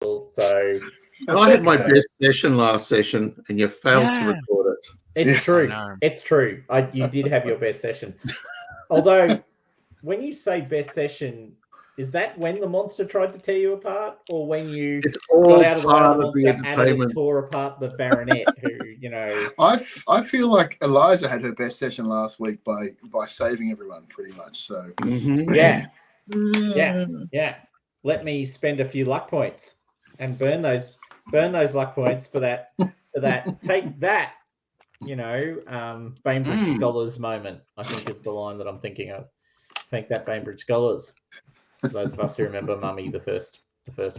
So I had my best session last session, and you failed to record it. It's true. It's true. You did have your best session. Although, when you say best session, is that when the monster tried to tear you apart, or when you got out of the way of the monster and it tore apart the baronet? I feel like Eliza had her best session last week by saving everyone pretty much. So yeah. Let me spend a few luck points and burn those luck points for that. Take that. Bainbridge Scholars moment, I think is the line that I'm thinking of. Take that, Bainbridge Scholars. For those of us who remember Mummy, the first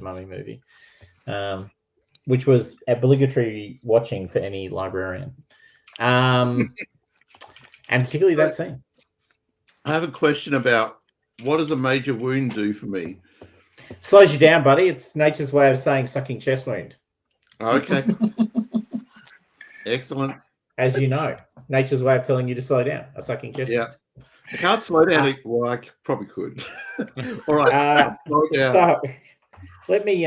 Mummy movie, which was obligatory watching for any librarian, and particularly that scene. I have a question about what does a major wound do for me? Slows you down, buddy. It's nature's way of saying sucking chest wound. Okay. Excellent. As you know, nature's way of telling you to slow down. A sucking chest wound. I can't slow down. Well, I probably could. All right. So, let me.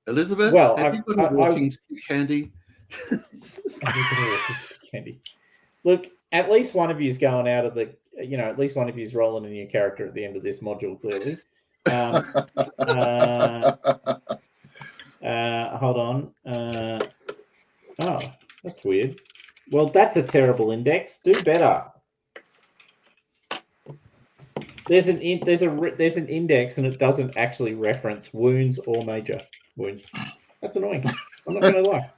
Elizabeth, well, have you got a walking stick handy? Candy. Look, at least one of you is going out of the. At least one of you is rolling a new character at the end of this module. Clearly. Hold on. Oh, that's weird. Well, that's a terrible index. Do better. There's an index, and it doesn't actually reference wounds or major wounds. That's annoying. I'm not going to lie.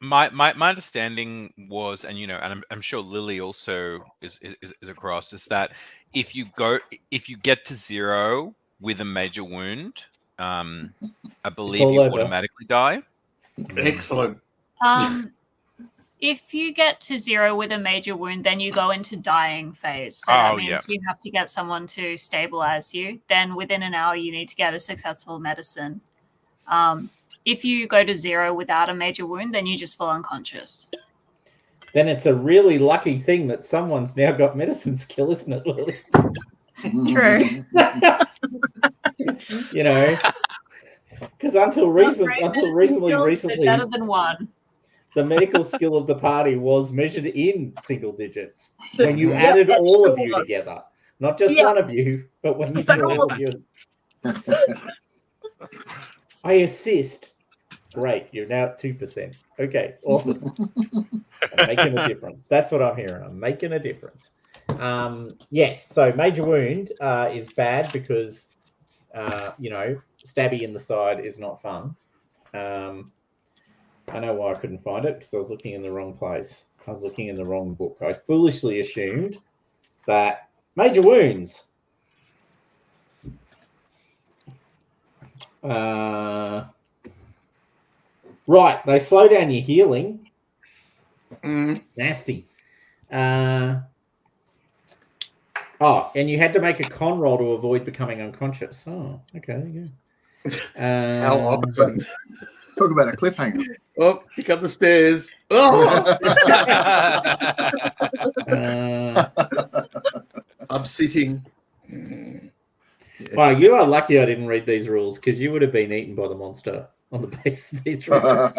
My understanding was, and and I'm sure Lily also is across, is that if you get to 0 with a major wound, I believe you automatically die. Excellent. If you get to 0 with a major wound, then you go into dying phase. So that means you have to get someone to stabilize you. Then within an hour, you need to get a successful medicine. If you go to 0 without a major wound, then you just fall unconscious. Then it's a really lucky thing that someone's now got medicine skill, isn't it, Lily? True. Because until recently, better than one. The medical skill of the party was measured in single digits when you added all of you together. Not just one of you, but when you did all of you. I assist. Great, you're now at 2%. Okay, awesome. I'm making a difference. That's what I'm hearing. I'm making a difference. Yes, so major wound is bad because, stabby in the side is not fun. I know why I couldn't find it, because I was looking in the wrong place. I was looking in the wrong book. I foolishly assumed that major wounds. Right, they slow down your healing. Nasty. And you had to make a con roll to avoid becoming unconscious. Oh, okay, there you go. How often? Talk about a cliffhanger. Oh, pick up the stairs. Oh! I'm sitting. Well, you are lucky I didn't read these rules, because you would have been eaten by the monster on the basis of these rules.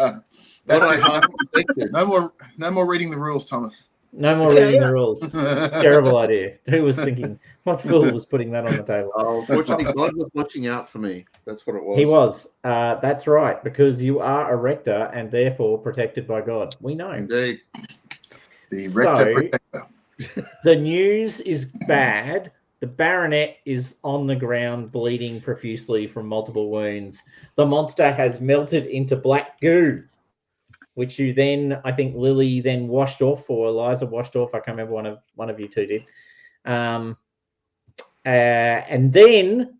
No more reading the rules, Thomas. No more reading the rules. Terrible idea. Who was thinking? What fool was putting that on the table? Oh, fortunately, God was watching out for me. That's what it was. He was. That's right, because you are a rector and therefore protected by God. We know. Indeed. The rector protector. The news is bad. The baronet is on the ground, bleeding profusely from multiple wounds. The monster has melted into black goo, which you then, I think Lily then washed off, or Eliza washed off. I can't remember, one of you two did. And then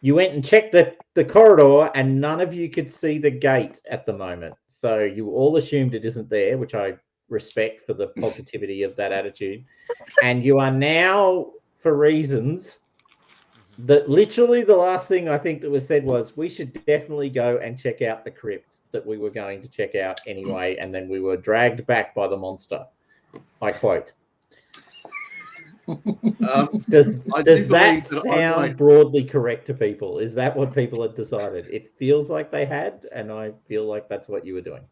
you went and checked the corridor, and none of you could see the gate at the moment. So you all assumed it isn't there, which I respect for the positivity of that attitude. And you are now, for reasons that literally the last thing I think that was said was, we should definitely go and check out the crypt that we were going to check out anyway, and then we were dragged back by the monster. I quote. Does I do that believe that sound broadly correct to people? Is that what people had decided? It feels like they had, and I feel like that's what you were doing.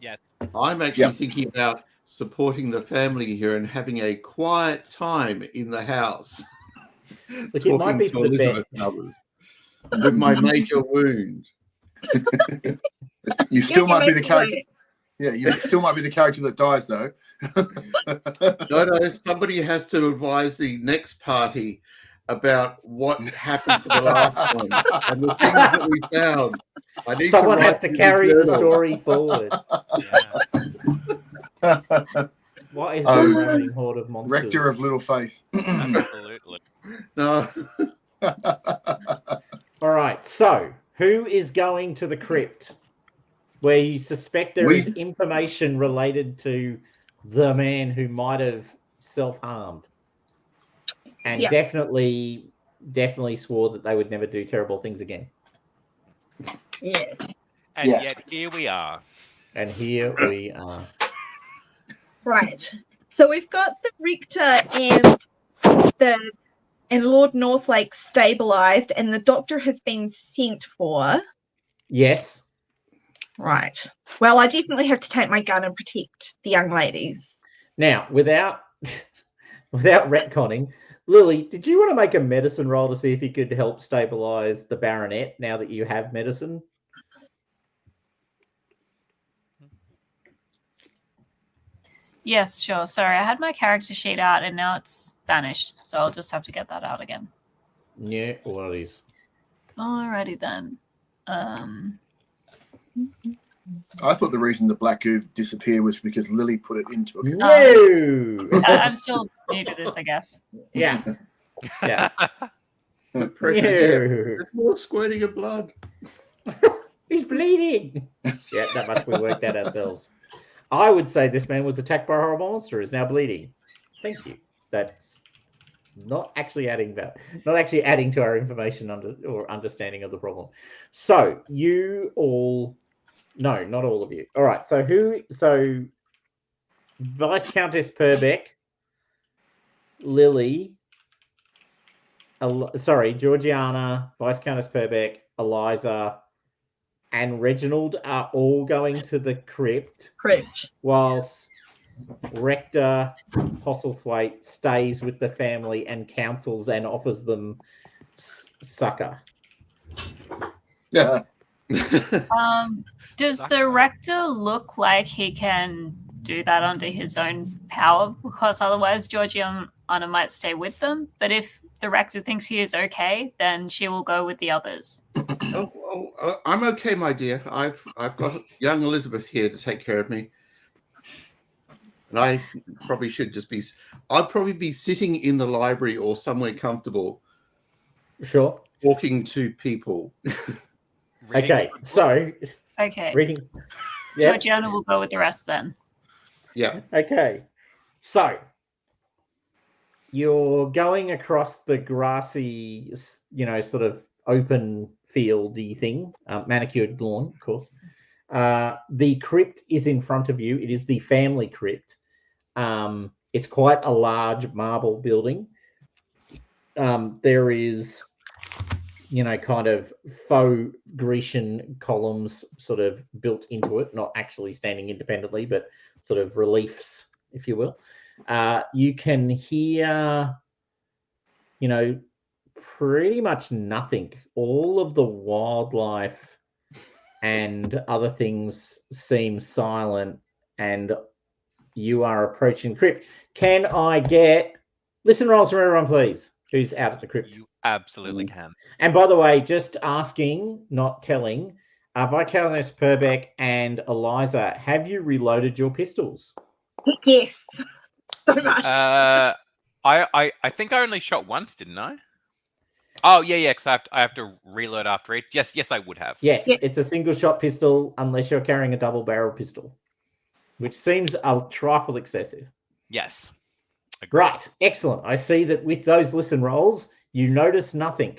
Yes. I'm actually thinking about supporting the family here and having a quiet time in the house. Look, it might be talking to for the Elizabeth best. and others with my major wound. You still might be the make character. way. Yeah, you still might be the character that dies, though. No, somebody has to advise the next party about what happened to the last one and the things that we found. I need Someone to has write to in carry the journal. story forward. Yeah. What is Oh, the roaming horde of monsters? Rector of Little Faith. Absolutely. No, All right, so who is going to the crypt where you suspect there is information related to the man who might have self-harmed and definitely swore that they would never do terrible things again? Yeah. And Yeah. yet here we are. And here we are. Right. So we've got the Richter and Lord Northlake stabilized, and the doctor has been sent for. Yes. Right. Well, I definitely have to take my gun and protect the young ladies. Now, without retconning, Lily, did you want to make a medicine roll to see if you could help stabilize the baronet now that you have medicine? Yes, sure. Sorry, I had my character sheet out and now it's vanished. So I'll just have to get that out again. Yeah, worries. Alrighty then. I thought the reason the black goo disappeared was because Lily put it into a computer. No! I'm still new to this, I guess. Yeah. Yeah. the pressure here. There's more squirting of blood. He's bleeding. Yeah, that much we worked out ourselves. I would say this man was attacked by a horrible monster, is now bleeding. Thank you. That's not actually adding to our information or understanding of the problem. So you all, no, not all of you. All right. So Vice Countess Purbeck, Lily, Georgiana, Vice Countess Purbeck, Eliza, and Reginald are all going to the crypt. Whilst Rector Postlethwaite stays with the family and counsels and offers them succor. Yeah. Does the rector look like he can do that under his own power? Because otherwise Georgiana might stay with them. But if the rector thinks he is okay, then she will go with the others. I'm okay, my dear. I've got young Elizabeth here to take care of me. And I probably should I'd probably be sitting in the library or somewhere comfortable. Sure. Talking to people. Okay, so. Okay. Reading. Yep. Georgiana will go with the rest then. Yeah. Okay. So. You're going across the grassy, sort of open fieldy thing, manicured lawn, of course. The crypt is in front of you. It is the family crypt. It's quite a large marble building. There is, kind of faux Grecian columns sort of built into it, not actually standing independently, but sort of reliefs, if you will. You can hear, pretty much nothing. All of the wildlife and other things seem silent, and you are approaching the crypt. Can I get listen rolls from everyone, please? Who's out at the crypt? You absolutely can. And by the way, just asking, not telling, Viscountess Purbeck and Eliza, have you reloaded your pistols? Yes. So much. I think I only shot once, didn't I? Oh yeah, because I have to reload after each. Yes, I would have. Yes, it's a single shot pistol unless you're carrying a double barrel pistol, which seems a trifle excessive. Yes. Agreed. Right, excellent. I see that with those listen rolls, you notice nothing.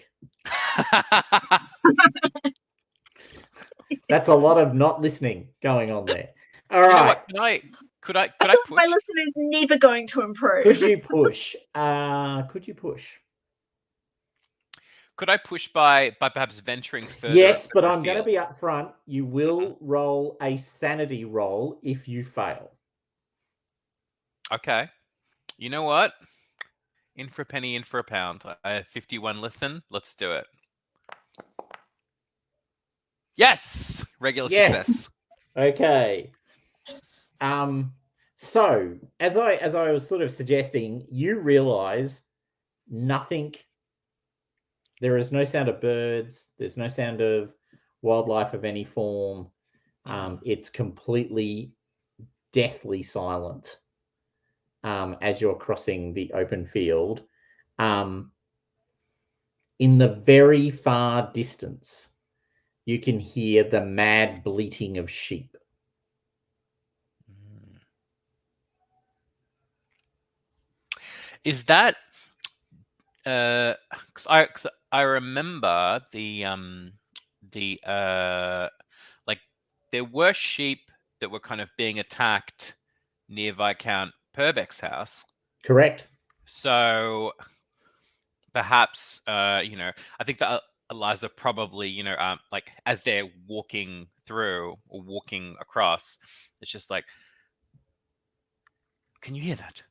That's a lot of not listening going on there. All right. Could I push? My listening is never going to improve. Could you push? Could you push? Could I push by perhaps venturing further? Yes, but I'm afield? going to be upfront. You will roll a sanity roll if you fail. Okay. You know what? In for a penny, in for a pound. I have 51 listen. Let's do it. Yes! Regular success. Okay. So as I was sort of suggesting, you realize nothing. There is no sound of birds. There's no sound of wildlife of any form. It's completely deathly silent as you're crossing the open field. In the very far distance, you can hear the mad bleating of sheep. Is that... Cause I remember like there were sheep that were kind of being attacked near Viscount Purbeck's house. Correct. So perhaps I think that Eliza probably like as they're walking through or walking across, it's just like, can you hear that?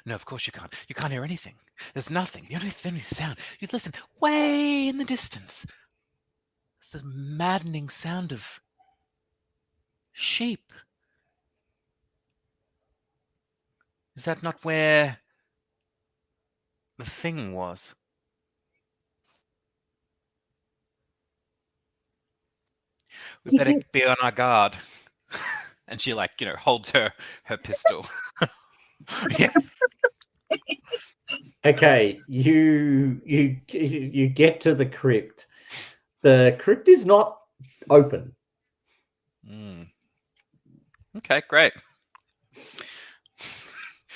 No, of course you can't. You can't hear anything. There's nothing. The only sound. You listen way in the distance. It's the maddening sound of sheep. Is that not where the thing was? We better be on our guard. And she holds her pistol. Yeah. Okay, you get to the crypt. The crypt is not open. Okay, great.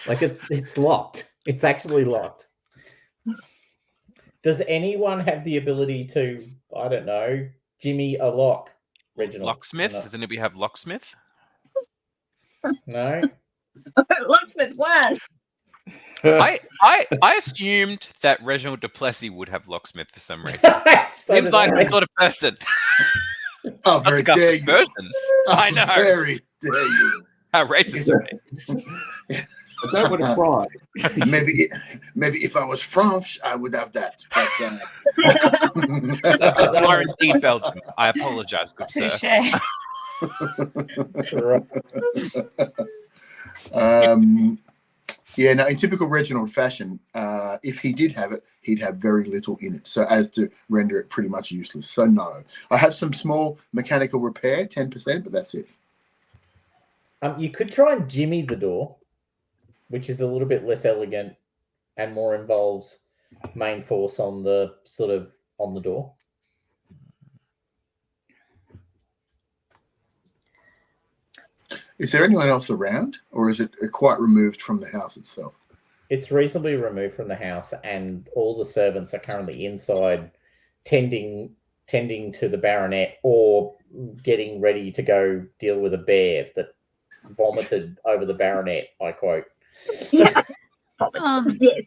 Like it's locked. It's actually locked. Does anyone have the ability to, I don't know, jimmy a lock, Reginald? Locksmith? Does anybody have locksmith? No? Locksmith one. I assumed that Reginald Duplessis would have locksmith for some reason. So Seems did like I. the sort of person. Oh, Not very to go dare for you. versions. Oh, I know. Very dare you. How racist of me. That would have cried. Maybe if I was French, I would have that. But, You are indeed Belgium. I apologize, good sir. Touche. Yeah, no, in typical Reginald fashion, if he did have it, he'd have very little in it, so as to render it pretty much useless. So no. I have some small mechanical repair, 10%, but that's it. You could try and jimmy the door, which is a little bit less elegant and more involves main force on the door. Is there anyone else around, or is it quite removed from the house itself? It's reasonably removed from the house, and all the servants are currently inside tending to the baronet or getting ready to go deal with a bear that vomited over the baronet, I quote. Yeah. Yes.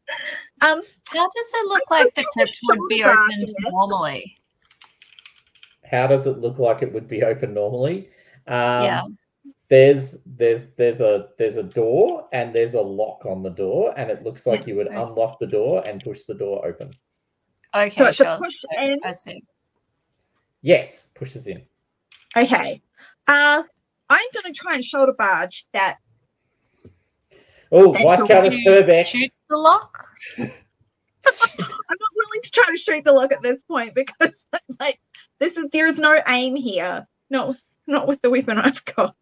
How does it look like the crypt would be opened normally? How does it look like it would be open normally? Yeah. There's a door and there's a lock on the door, and it looks like you would unlock the door and push the door open. Okay, So it's a sure. push So, in? I see. Yes, pushes in. Okay. I'm going to try and shoulder barge that. Oh, Viscountess Purbeck. Shoot the lock? I'm not willing to try to shoot the lock at this point because, like, there is no aim here. Not with the weapon I've got.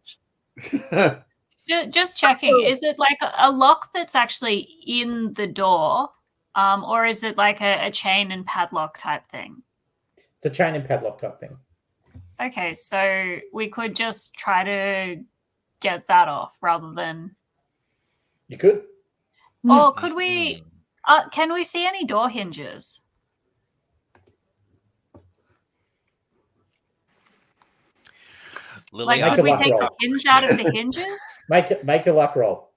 Just checking. Is it like a lock that's actually in the door, or is it like a chain and padlock type thing? It's a chain and padlock type thing. Okay, so we could just try to get that off rather than. You could. Or could we? Can we see any door hinges? Lily, Like, Make could a we luck take the roll. pins out of the hinges? Make a luck roll.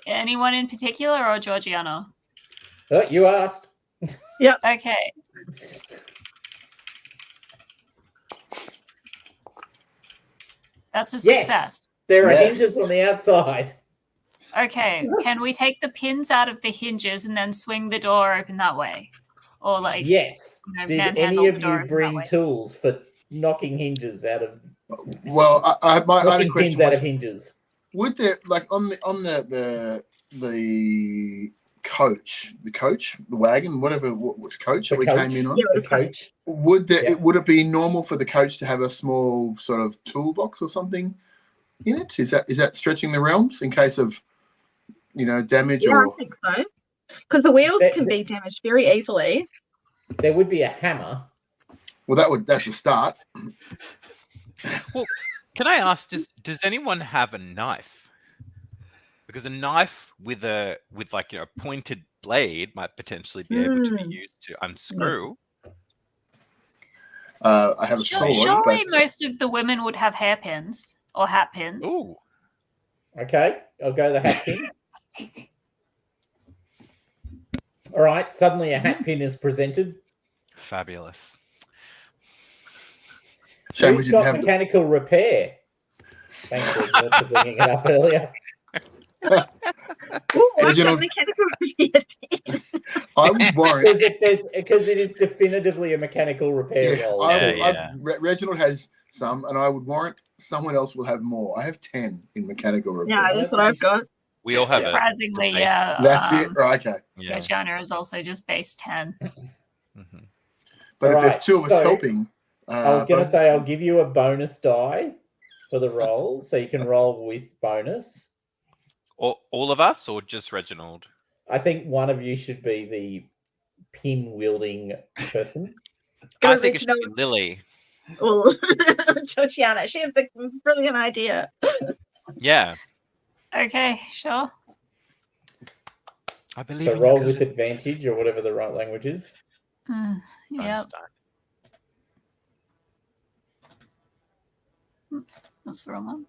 Anyone in particular, or Georgiana? Oh, you asked. Okay. That's a Yes. success. There are Yes. hinges on the outside. Okay. Can we take the pins out of the hinges and then swing the door open that way? Or like, Yes. you know, Did manhandle any the of door you open that bring way? tools for knocking hinges out of Well, I had a knocking question. pins out of Was, hinges? would there, like, on the coach, the wagon, whatever, which coach The that we coach? came in on? Yeah, The coach. Would Yeah. would it be normal for the coach to have a small sort of toolbox or something in it? Is that stretching the realms in case of, damage Yeah, I or? think so. Because the wheels That- can be damaged very easily. There would be a hammer. Well, that's a start. Well, can I ask, does anyone have a knife? Because a knife with a pointed blade might potentially be able to be used to unscrew. I have a sword. Surely but most of the women would have hairpins or hat pins. Ooh, Okay, I'll go the hat pin. All right, suddenly a hat pin is presented. fabulous. shame we Who's didn't got have the, mechanical repair? Thanks Elizabeth, for bringing it up earlier. Ooh, I've Reginald- got mechanical repair. I would warrant. Because it is definitively a mechanical repair Yeah, roll. Reginald has some, and I would warrant someone else will have more. I have 10 in mechanical repair. Yeah, that's what I've got. We all have it. Surprisingly, Nice. yeah. That's it. Right, okay. Yeah. Georgiana is also just base 10. Mhm. But if Alright, there's two of us so helping, I was going to both- say I'll give you a bonus die for the roll, so you can roll with bonus. All of us, or just Reginald? I think one of you should be the pin wielding person. I Go think it should Reginald. be Lily. Well, Georgiana, she has a brilliant idea. Yeah, Okay, sure. I believe So in your roll with cousin. advantage or whatever the right language is. Yeah. Einstein. Oops, that's the wrong one.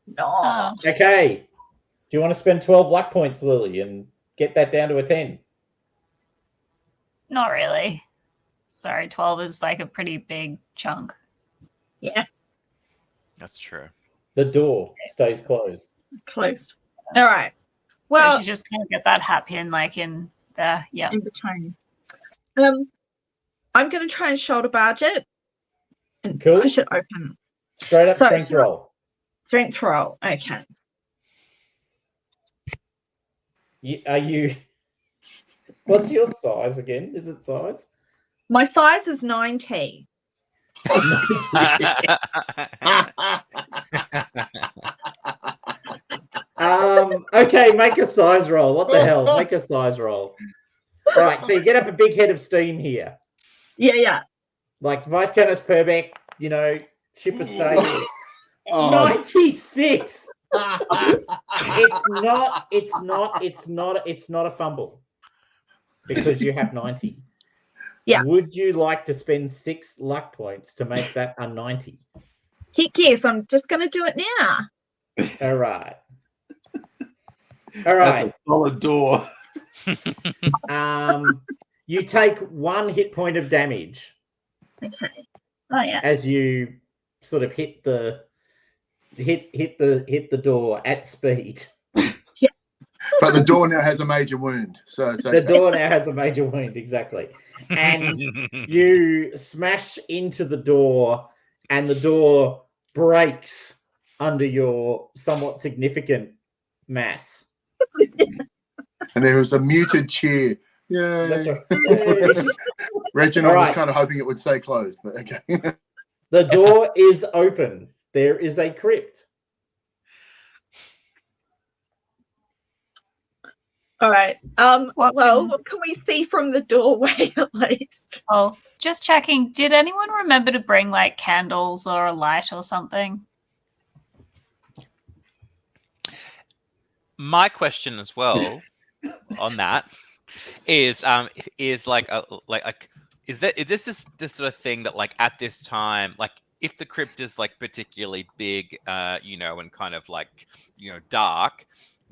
No. Oh, Okay. Do you want to spend 12 luck points, Lily, and get that down to a 10? not really. Sorry, 12 is like a pretty big chunk. Yeah, That's true. The door stays closed. close. All right. Well, Well, so you just kind of get that hat pin like in there. Yeah. in between. I'm going to try and shoulder barge it and Cool. push it open. Straight up So- strength roll. Strength roll. Okay. Are you... What's your size again? Is it size? My size is 90. Okay, make a size roll. What the hell? Make a size roll. All right, so you get up a big head of steam here. Yeah. Like Vice Canis Purbeck, ship of state. Oh, 96. It's not a fumble. Because you have 90. Yeah. Would you like to spend 6 luck points to make that a 90? Heck yes, I'm just going to do it now. All right. That's a solid door. You take 1 hit point of damage Okay. Oh, yeah. as you sort of hit the door at speed. but the door now has a major wound, so it's The okay. door now has a major wound, exactly. And you smash into the door, and the door breaks under your somewhat significant mass. And there was a muted cheer. Yay. That's right. Reginald All was right. kind of hoping it would stay closed, but okay. The door is open. There is a crypt. All right. What Well, can- what can we see from the doorway at least? Oh, just checking. Did anyone remember to bring like candles or a light or something? My question as well on that is like is this sort of thing that like at this time, like if the crypt is like particularly big, and kind of like dark,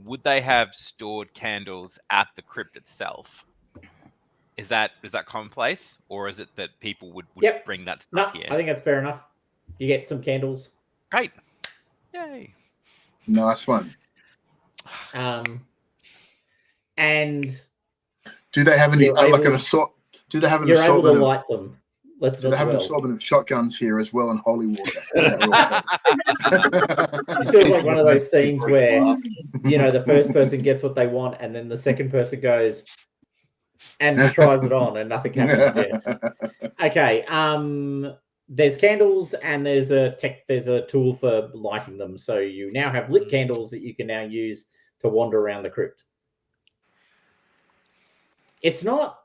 would they have stored candles at the crypt itself? Is that commonplace, or is it that people would Yep. bring that No, stuff here? I think that's fair enough. You get some candles. Great. Yay. Nice one. And do they have any you're able to assortment of light them? Do they have an assortment of shotguns here as well and holy water? It's feels like one of those scenes where the first person gets what they want, and then the second person goes and tries it on, and nothing happens. Yes. Okay. There's candles, and there's a tool for lighting them. So you now have lit candles that you can now use to wander around the crypt. It's not.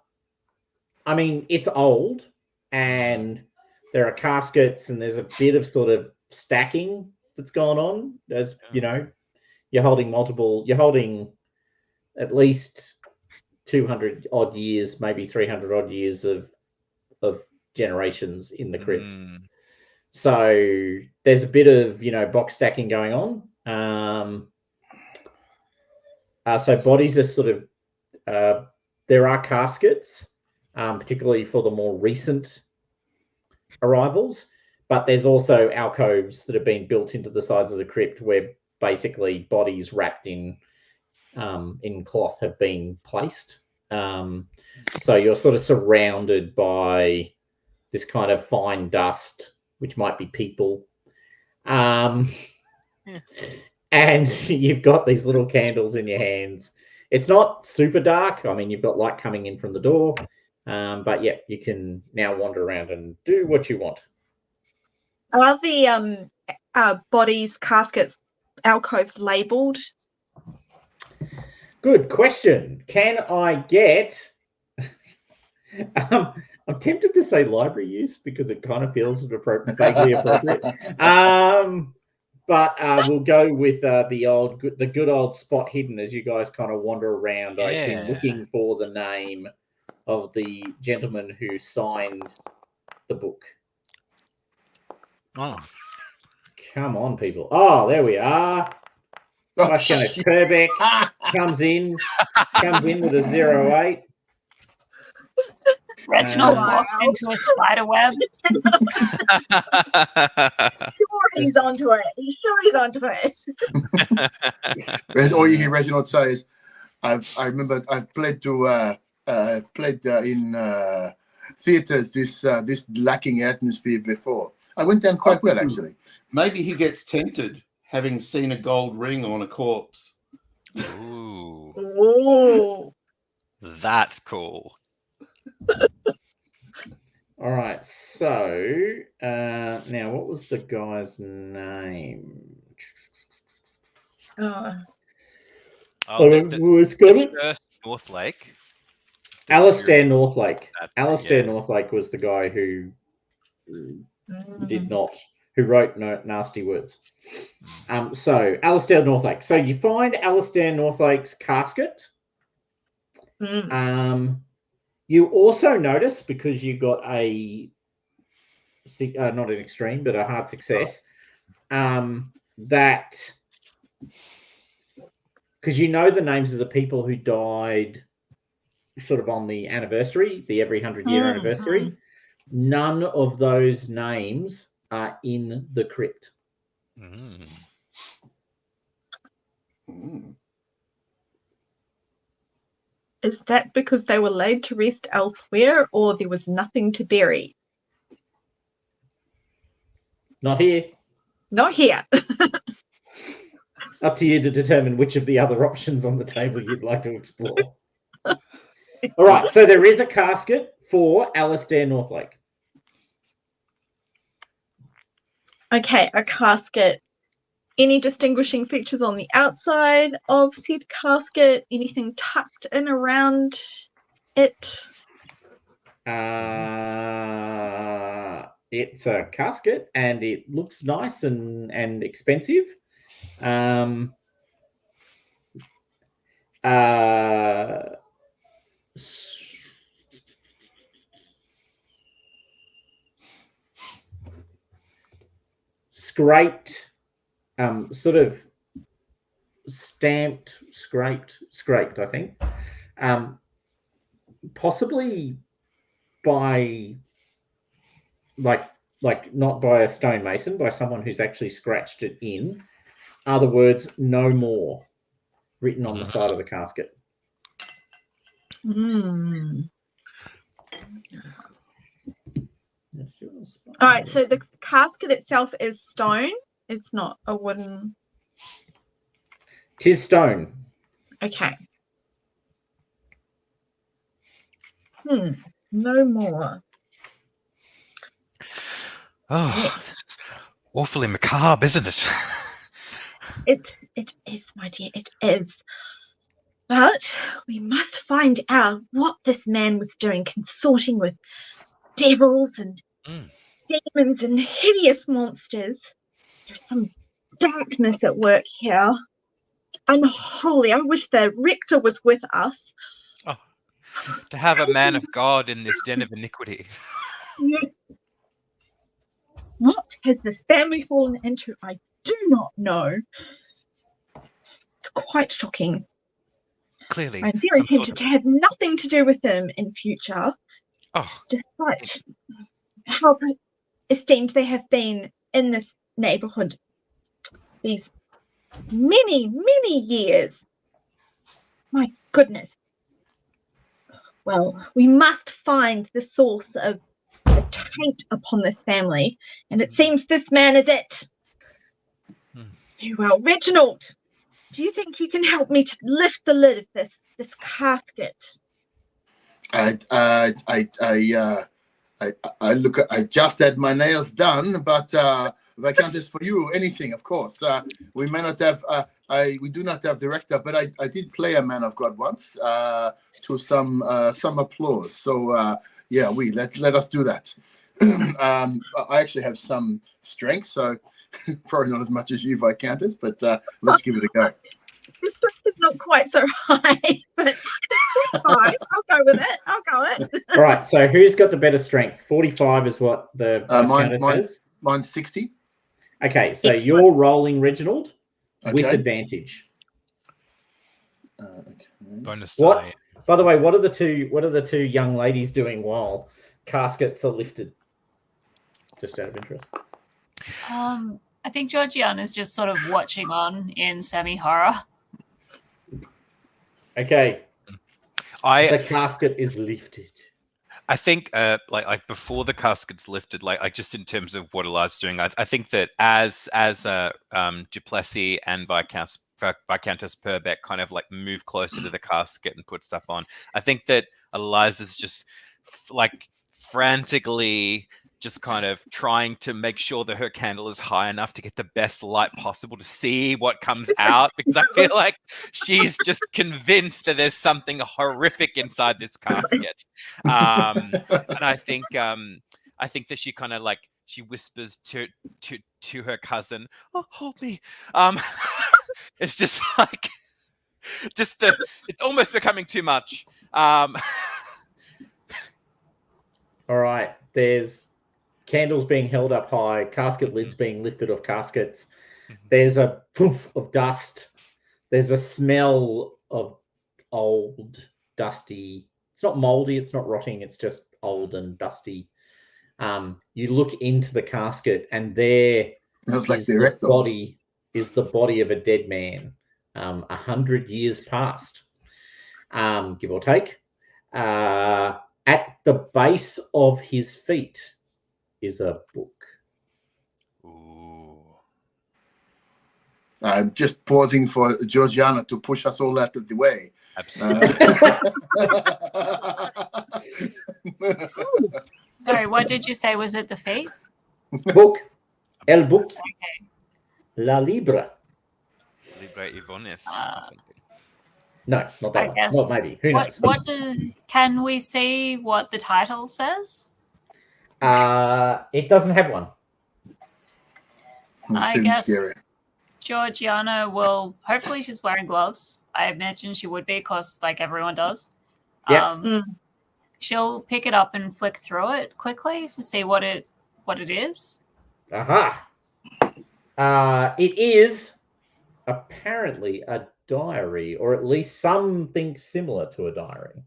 I mean, it's old, and there are caskets, and there's a bit of sort of stacking that's gone on. As you're holding at least 200 odd years, maybe 300 odd years of generations in the crypt. So there's a bit of box stacking going on. So bodies are sort of there are caskets, particularly for the more recent arrivals, but there's also alcoves that have been built into the sides of the crypt where basically bodies wrapped in cloth have been placed. So you're sort of surrounded by this kind of fine dust, which might be people. And you've got these little candles in your hands. It's not super dark. I mean, you've got light coming in from the door. But yeah, you can now wander around and do what you want. Are the bodies, caskets, alcoves labelled? Good question. Can I get... I'm tempted to say library use because it kind of feels vaguely appropriate. But we'll go with the good old spot hidden as you guys kind of wander around, I assume, looking for the name of the gentleman who signed the book. Oh. Come on, people. Oh, there we are. Kerbeck comes in with a 08. Reginald walks into a spider web. He's onto it. He's sure he's onto it. All you hear Reginald say is, I remember I've played in theatres this lacking atmosphere before. I went down quite well, actually. Maybe he gets tempted, having seen a gold ring on a corpse. Ooh. Ooh. That's cool. All right, so now what was the guy's name? The first North Lake. Alistair Northlake. Alistair Northlake was the guy who who wrote nasty words. So Alistair Northlake. So you find Alistair Northlake's casket. You also notice, because you got a not an extreme, but a hard success, that because you know the names of the people who died sort of on the anniversary, the every 100-year anniversary, none of those names are in the crypt. Is that because they were laid to rest elsewhere, or there was nothing to bury? Not here. Not here. Up to you to determine which of the other options on the table you'd like to explore. All right, so there is a casket for Alistair Northlake. Okay, a casket. Any distinguishing features on the outside of said casket? Anything tucked in around it? It's a casket, and it looks nice and expensive. Scraped, sort of stamped, scraped, I think. Possibly by like not by a stonemason, by someone who's actually scratched it in, are the words "no more" written on the side of the casket. All right, so the casket itself is stone. It's not a wooden. 'Tis stone. Okay. No more. Oh, this is awfully macabre, isn't it? It is, my dear, it is. But we must find out what this man was doing, consorting with devils and demons and hideous monsters. There's some darkness at work here. Unholy. I wish the rector was with us. Oh, to have a man of God in this den of iniquity. Yes. What has this family fallen into? I do not know. It's quite shocking. Clearly, I'm very tempted to have nothing to do with them in future. Oh, despite how esteemed they have been in this neighborhood these many, many years. My goodness. Well, we must find the source of the taint upon this family, and it seems this man is it. Very well, Reginald, do you think you can help me to lift the lid of this casket? I just had my nails done, but Viscountess, for you, anything, of course. We may not have, we do not have director, but I did play a man of God once to some applause. So yeah, let us do that. I actually have some strength, so probably not as much as you, Viscountess, but let's give it a go. The strength is not quite so high, but it's fine. I'll go with it. All right, so who's got the better strength? 45 is what the Viscountess has? Mine's 60. Okay, so you're rolling, Reginald, with advantage. Okay. Bonus What? die. By the way, what are the two young ladies doing while caskets are lifted? Just out of interest. I think Georgiana's just sort of watching on in semi-horror. Okay. The casket is lifted. I think, like before the casket's lifted, like just in terms of what Eli's doing, I think that as Duplessis and Viscountess Purbeck kind of like move closer to the casket and put stuff on, I think that Eliza's just like frantically just kind of trying to make sure that her candle is high enough to get the best light possible to see what comes out, because I feel like she's just convinced that there's something horrific inside this casket. And I think that she kind of like, she whispers to her cousin, "Oh, hold me." It's just like, it's almost becoming too much. All right, there's candles being held up high, casket lids being lifted off caskets. There's a poof of dust. There's a smell of old, dusty. It's not moldy, it's not rotting, it's just old and dusty. You look into the casket, and there is the body of a dead man, 100 years past, give or take. At the base of his feet is a book. Ooh. I'm just pausing for Georgiana to push us all out of the way. Absolutely. Sorry, what did you say was at the feet? Book. El book. Okay. La libra. Libra Ivonis. No, not that I one. guess. Not maybe. Who knows? Can we see what the title says? It doesn't have one. I guess Scary. Georgiana will, hopefully she's wearing gloves. I imagine she would be, because like everyone does. Yeah. She'll pick it up and flick through it quickly to see what it is. Aha. It is apparently a diary, or at least something similar to a diary.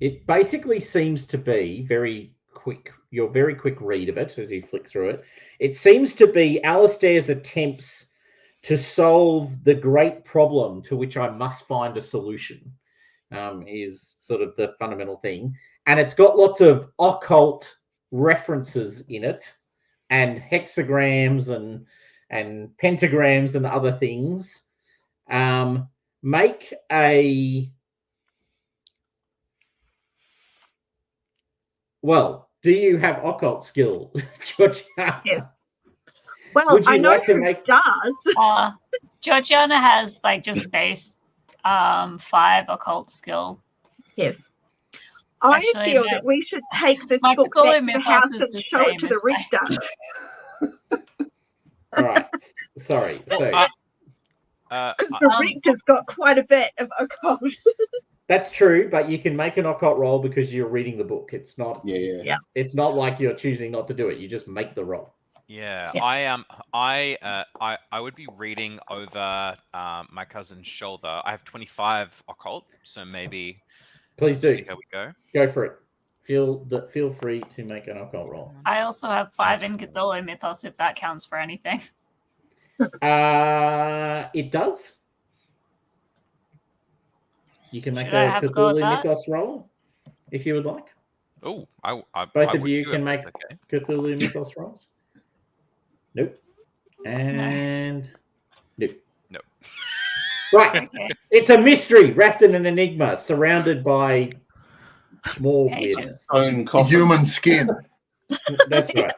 It basically seems to be very quick. Your very quick read of it as you flick through it. It seems to be Alistair's attempts to solve the great problem to which I must find a solution. Is sort of the fundamental thing, and it's got lots of occult references in it, and hexagrams and pentagrams and other things. Make a Well, do you have occult skill, Georgiana? Yeah. Well, Would you I know like to who make? does. Georgiana has like just base 5 occult skill. Yes. I Actually, feel that we should take this my book Cthulhu back to the mythos house is and the show it to same the as Richter. All right. Sorry. So Because the Richter's got quite a bit of occult. that's true, but you can make an occult roll because you're reading the book. It's not. Yeah. It's not like you're choosing not to do it. You just make the roll. Yeah, Yeah. I would be reading over my cousin's shoulder. I have 25 occult, so maybe Please do. see how we go. Go for it. Feel free to make an occult roll. I also have 5 in Cthulhu mythos, if that counts for anything. It does. You can make Should I a have a go at Cthulhu that? mythos roll if you would like. Oh, Both I of would you do can it, make okay. Cthulhu mythos rolls. Nope. And nope. Nope. Right. Okay. It's a mystery wrapped in an enigma, surrounded by more weirdness. Pages. Own coffin. Human skin. That's right.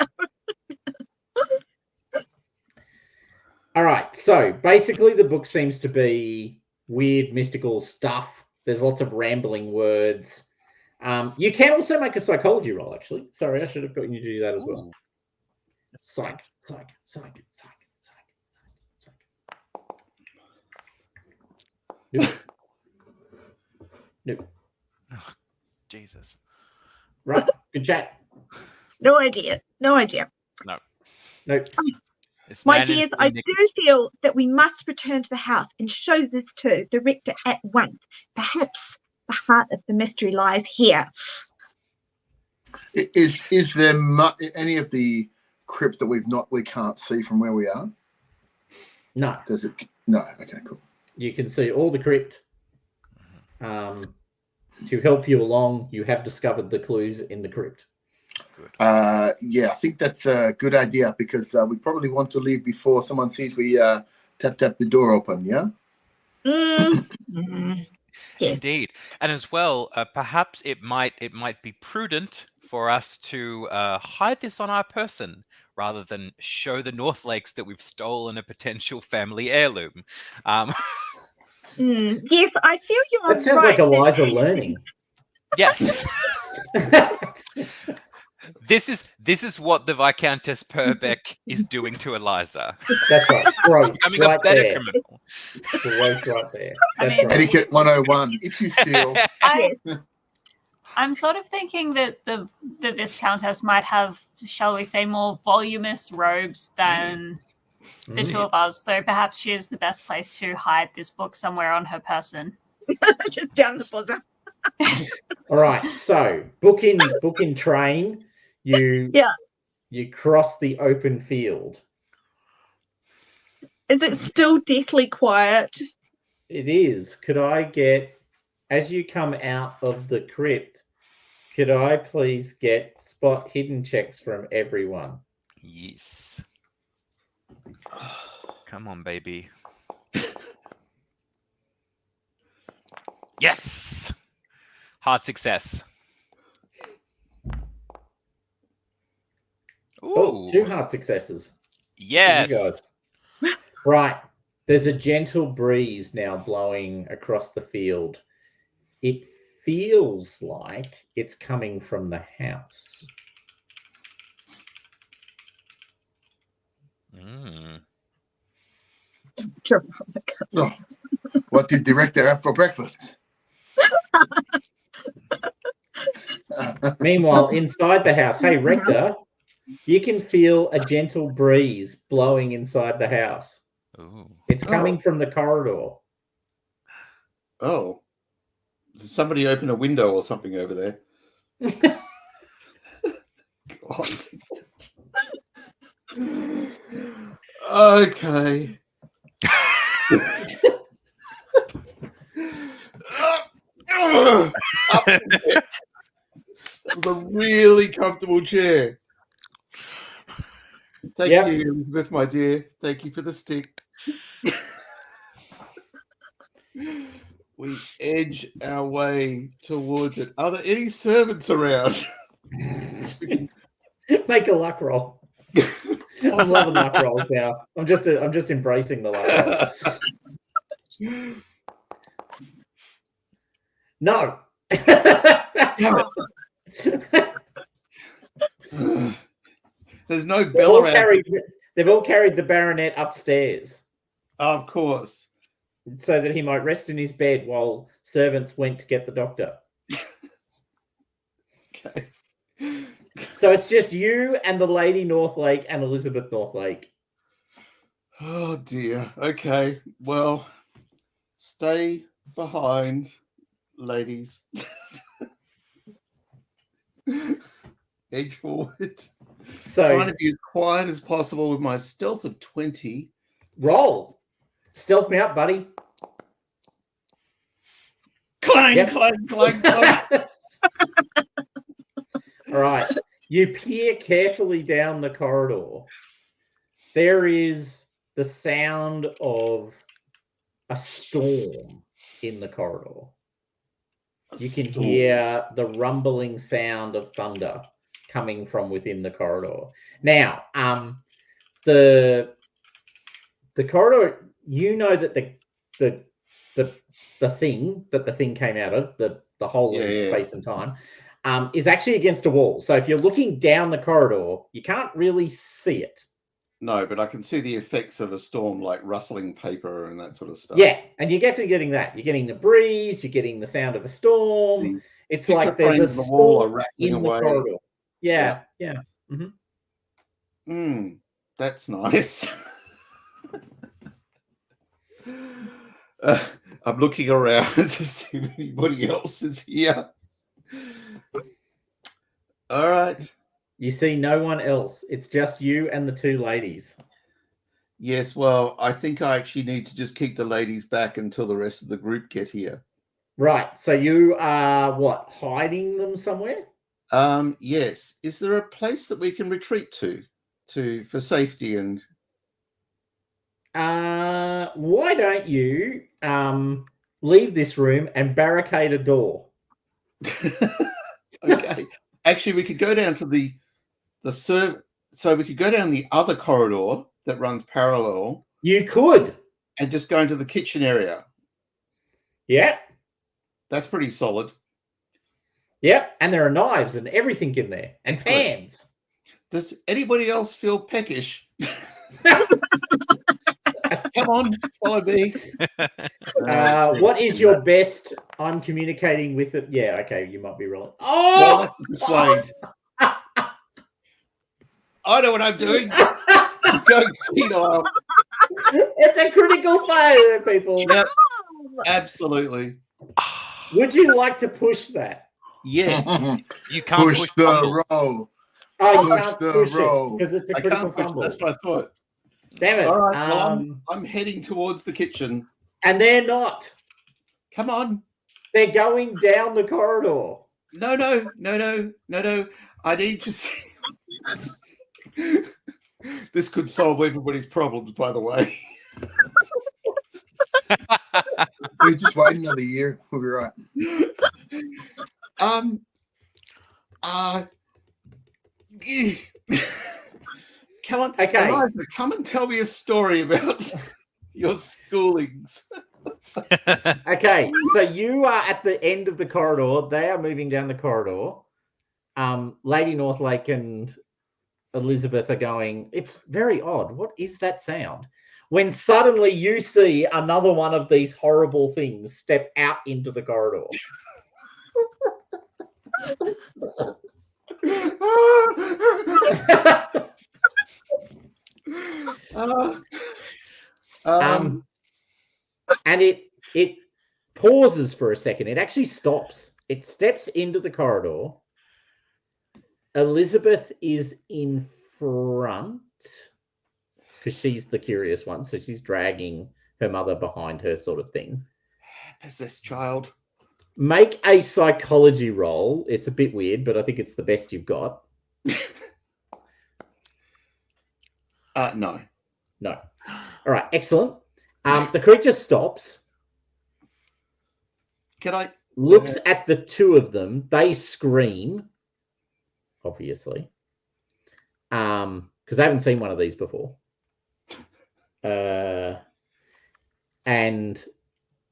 All right. So basically, the book seems to be weird, mystical stuff. There's lots of rambling words. You can also make a psychology roll, actually. Sorry, I should have gotten you to do that as well. Psych. Nope. Jesus. Right. Good chat. No idea. Nope. This My man is dears, I doing do feel that we must return to the house and show this to the Richter at once. Perhaps the heart of the mystery lies here. Is there any of the crypt that we can't see from where we are? No. Does it? No. Okay. Cool. You can see all the crypt. To help you along, you have discovered the clues in the crypt. Good. Yeah, I think that's a good idea because we probably want to leave before someone sees we tap the door open. Yeah. Yes. Indeed, and as well, perhaps it might be prudent for us to hide this on our person rather than show the North Lakes that we've stolen a potential family heirloom. Yes, I feel you're That sounds right. like Eliza learning. Yes. This is what the Viscountess Purbeck is doing to Eliza. That's right. Growth. Becoming Right a better there. criminal. Growth right there. I That's mean- right. Etiquette 101. If you steal, I'm sort of thinking that the Viscountess might have, shall we say, more voluminous robes than the two of us. So perhaps she is the best place to hide this book somewhere on her person. Just down the bosom. All right. So book in train. You cross the open field. Is it still deathly quiet? It is. Could I get, as you come out of the crypt, could I please get spot hidden checks from everyone? Yes. Come on, baby. Yes. Hard success. Oh, Ooh. 2 hard successes. Yes. You guys. Right. There's a gentle breeze now blowing across the field, it feels like it's coming from the house. Oh, what did director have for breakfast? Meanwhile, inside the house, hey, Rector, you can feel a gentle breeze blowing inside the house. Ooh. It's coming from the corridor. Oh. Did somebody open a window or something over there? God. Okay. That was a really comfortable chair. Thank you, Elizabeth, my dear. Thank you for the stick. We edge our way towards it. Are there any servants around? Make a luck roll. I'm loving luck rolls now. I'm just embracing the luck rolls. No. There's no bell around. They've all carried the baronet upstairs. Of course. So that he might rest in his bed while servants went to get the doctor. Okay. So it's just you and the Lady Northlake and Elizabeth Northlake. Oh dear. Okay. Well, stay behind, ladies. Edge forward. So trying to be as quiet as possible with my stealth of 20. Roll. Stealth me up, buddy. Clang, clang, clang, clang. All right. You peer carefully down the corridor. There is the sound of a storm in the corridor. You can hear the rumbling sound of thunder coming from within the corridor. Now, the corridor, you know that the thing came out of, the hole in space and time, is actually against a wall. So if you're looking down the corridor, you can't really see it. No, but I can see the effects of a storm, like rustling paper and that sort of stuff. Yeah, and you're definitely getting that. You're getting the breeze, you're getting the sound of a storm. It's like there's a storm in the corridor. Yeah. Mm-hmm. That's nice. I'm looking around to see if anybody else is here. All right. You see no one else. It's just you and the two ladies. Yes, well, I think I actually need to just keep the ladies back until the rest of the group get here. Right. So you are what, hiding them somewhere? Yes. Is there a place that we can retreat to for safety and why don't you leave this room and barricade a door? Okay. Actually, we could go down to so we could go down the other corridor that runs parallel. You could. And just go into the kitchen area. Yeah. That's pretty solid. Yep. And there are knives and everything in there. And pans. Does anybody else feel peckish? Come on, follow me. What is your best? I'm communicating with it. Yeah, okay, you might be rolling. Oh, no, that's persuade. I know what I'm doing. I'm going senile. It's a critical failure, people. Yep, absolutely. Would you like to push that? Yes. You can't push the roll. Oh, you can't push it because it's a critical fumble. That's what I thought. Damn it. All right, well, I'm heading towards the kitchen. And they're not. Come on. They're going down the corridor. No. I need to see. This could solve everybody's problems, by the way. We just wait another year. We'll be right. Come on. Okay. Eliza, come and tell me a story about your schoolings. Okay, so you are at the end of the corridor. They are moving down the corridor. Lady Northlake and Elizabeth are going, it's very odd. What is that sound? When suddenly you see another one of these horrible things step out into the corridor. And it pauses for a second. It actually stops. It steps into the corridor. Elizabeth is in front because she's the curious one. So she's dragging her mother behind her, sort of thing. Possessed child. Make a psychology roll. It's a bit weird, but I think it's the best you've got. No. No. All right, excellent. The creature stops. Can I? Looks at the two of them. They scream, obviously, because they haven't seen one of these before. And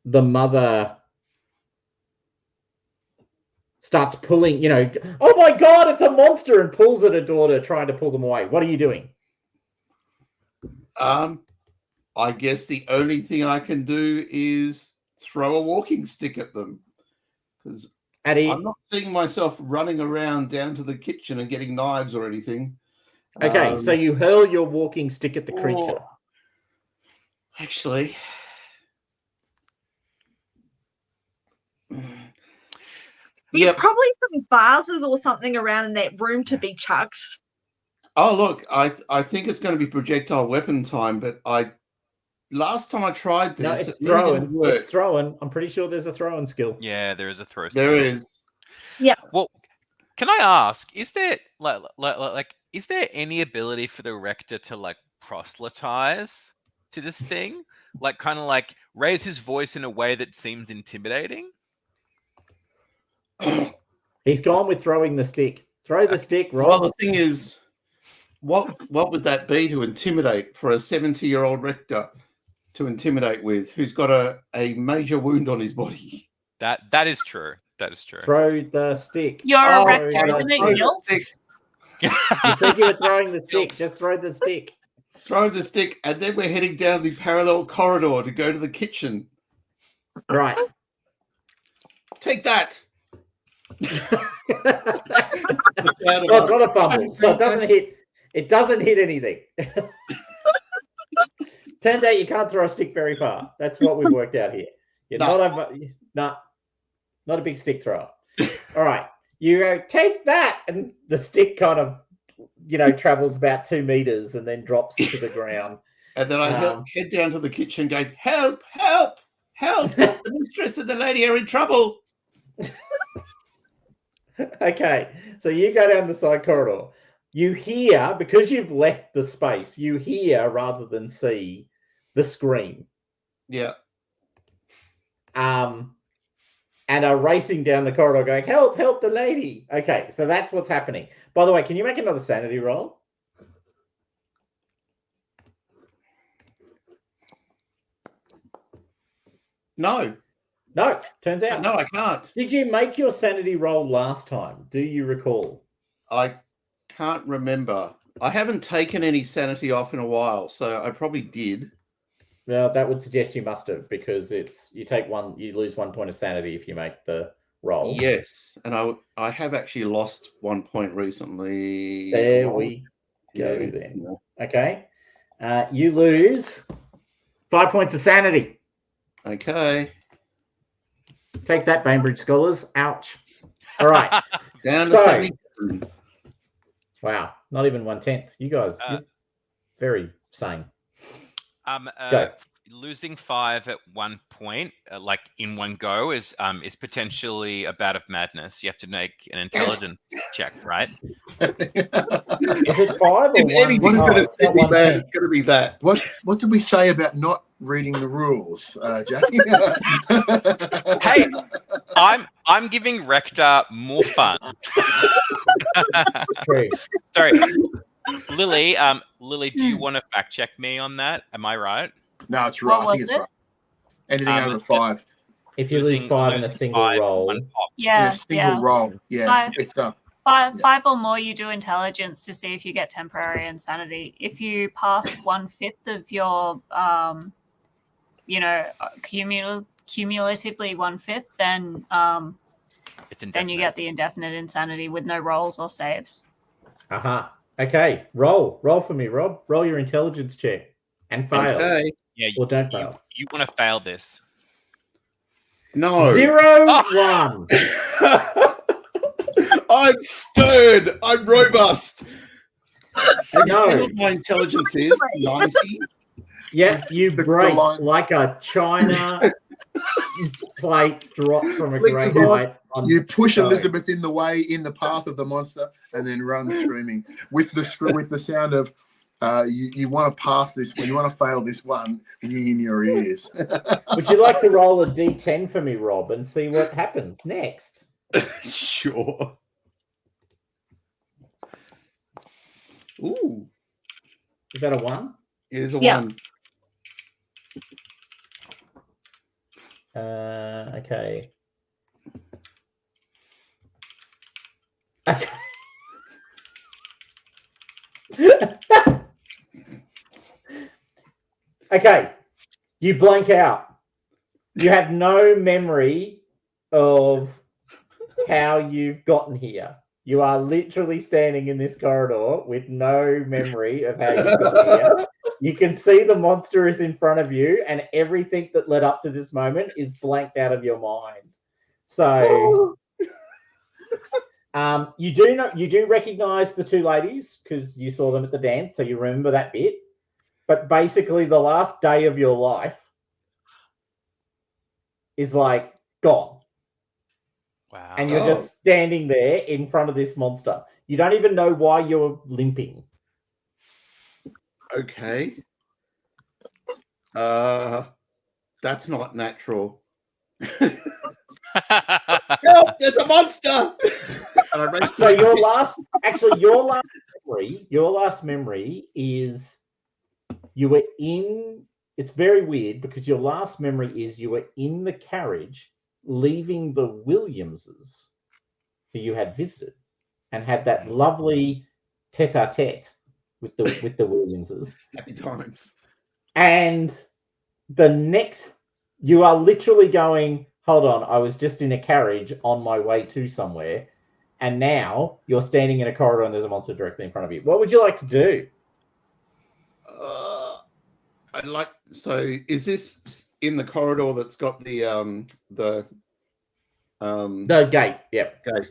the mother starts pulling, oh my God, it's a monster, and pulls at her daughter, trying to pull them away. What are you doing? I guess the only thing I can do is throw a walking stick at them, because I'm not seeing myself running around down to the kitchen and getting knives or anything. Okay, so you hurl your walking stick at the creature. Actually, There's probably some vases or something around in that room to be chucked. Oh, look, I think it's going to be projectile weapon time, but last time I tried this, no, it's throwing. It's throwing. I'm pretty sure there's a throwing skill. Yeah, there is a throw skill. There is. Yeah. Well, can I ask, is there is there any ability for the rector to proselytize to this thing? Kind of raise his voice in a way that seems intimidating? He's gone with throwing the stick. Throw the stick, Rob. Well, the thing is, what would that be to intimidate for a 70-year-old rector to intimidate with, who's got a major wound on his body? That is true. That is true. Throw the stick. You're a rector, isn't it guilt? You said you were throwing the stick. Just throw the stick. Throw the stick, and then we're heading down the parallel corridor to go to the kitchen. Right. Take that. Well, it's not a fumble, so it doesn't hit anything. Turns out you can't throw a stick very far. That's what we've worked out here. You're not a big stick thrower. All right. You go, take that, and the stick kind of travels about 2 meters and then drops to the ground. And then I head down to the kitchen going, help, help, help. The mistress and the lady are in trouble. Okay, so you go down the side corridor. You hear, because you've left the space, you hear rather than see the scream. Yeah. And are racing down the corridor going, help, help the lady. Okay, so that's what's happening. By the way, can you make another sanity roll? No. No, turns out. No, I can't. Did you make your sanity roll last time? Do you recall? I can't remember. I haven't taken any sanity off in a while, so I probably did. Well, that would suggest you must have, because you lose 1 point of sanity if you make the roll. Yes, and I have actually lost 1 point recently. There we go then. Okay. You lose 5 points of sanity. Okay. Take that, Bainbridge Scholars. Ouch. All right. Down to 70. Wow. Not even 1/10. You guys, you're very sane. Go. Losing 5 at 1 point, in one go, is potentially a bout of madness. You have to make an intelligence check, right? Is it 5 or If 1? anything's going to set me bad, it's going to be that. What did we say about not reading the rules, Jackie? Hey, I'm giving Rector more fun. True. Sorry, Lily. Lily, do you want to fact check me on that? Am I right? No, it's right. What I was think it's it? right. Anything over 5. If you lose 5 in a single roll. In a single roll. Yeah. It's up. 5 or more, you do intelligence to see if you get temporary insanity. If you pass 1/5 of your, cumulatively 1/5, then then you get the indefinite insanity with no rolls or saves. Okay, roll for me, Rob. Roll your intelligence check and fail. Okay. Yeah, or don't fail. You want to fail this? No. 0, 1. I'm stern. I'm robust. And No. you see what my intelligence is 90. Yeah, you break like a china plate dropped from a great height. You push Elizabeth in the way, in the path of the monster, and then run screaming with the sound of you want to pass this, you want to fail this one in your ears. Would you like to roll a d10 for me, Rob, and see what happens next? Sure. Ooh. Is that a 1? It is a 1. Okay. Okay. You blank out. You have no memory of how you've gotten here. You are literally standing in this corridor with no memory of how you got here. You can see the monster is in front of you, and everything that led up to this moment is blanked out of your mind. So, you do recognize the 2 ladies because you saw them at the dance, so you remember that bit. But basically, the last day of your life is like gone. Wow. And you're just standing there in front of this monster. You don't even know why you're limping. Okay. That's not natural. Help, there's a monster. So your last memory is you were in. It's very weird because your last memory is you were in the carriage leaving the Williamses who you had visited and had that lovely tete-a-tete with the Williamses. Happy times. And the next, you are literally going, hold on, I was just in a carriage on my way to somewhere, and now you're standing in a corridor and there's a monster directly in front of you. What would you like to do? So is this in the corridor that's got the gate? Yep. Gate.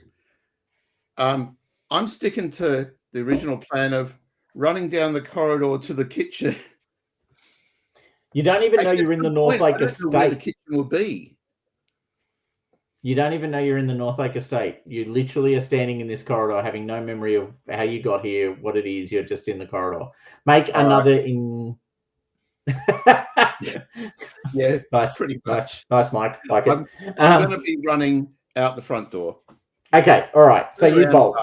I'm sticking to the original plan of running down the corridor to the kitchen. You don't even know you're in the Northlake Estate. Where the kitchen will be. You don't even know you're in the Northlake Estate. You literally are standing in this corridor, having no memory of how you got here, what it is. You're just in the corridor. Make another in. Yeah, nice, pretty much. Nice, Mike. Like it. I'm going to be running out the front door. Okay, all right. So you bolt.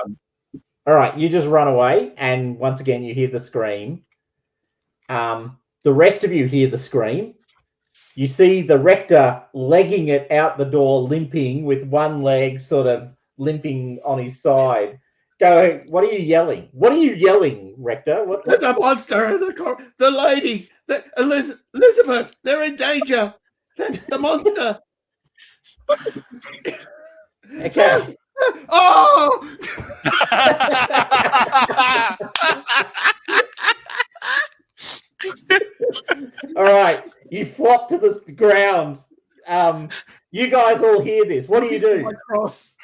All right, you just run away, and once again, you hear the scream. The rest of you hear the scream. You see the rector legging it out the door, limping with one leg sort of limping on his side. Go, what are you yelling? What are you yelling, Rector? There's a monster in the corridor. The lady, Elizabeth, they're in danger. The monster. Okay. Oh! All right, you flop to the ground. You guys all hear this. What do you do? My cross.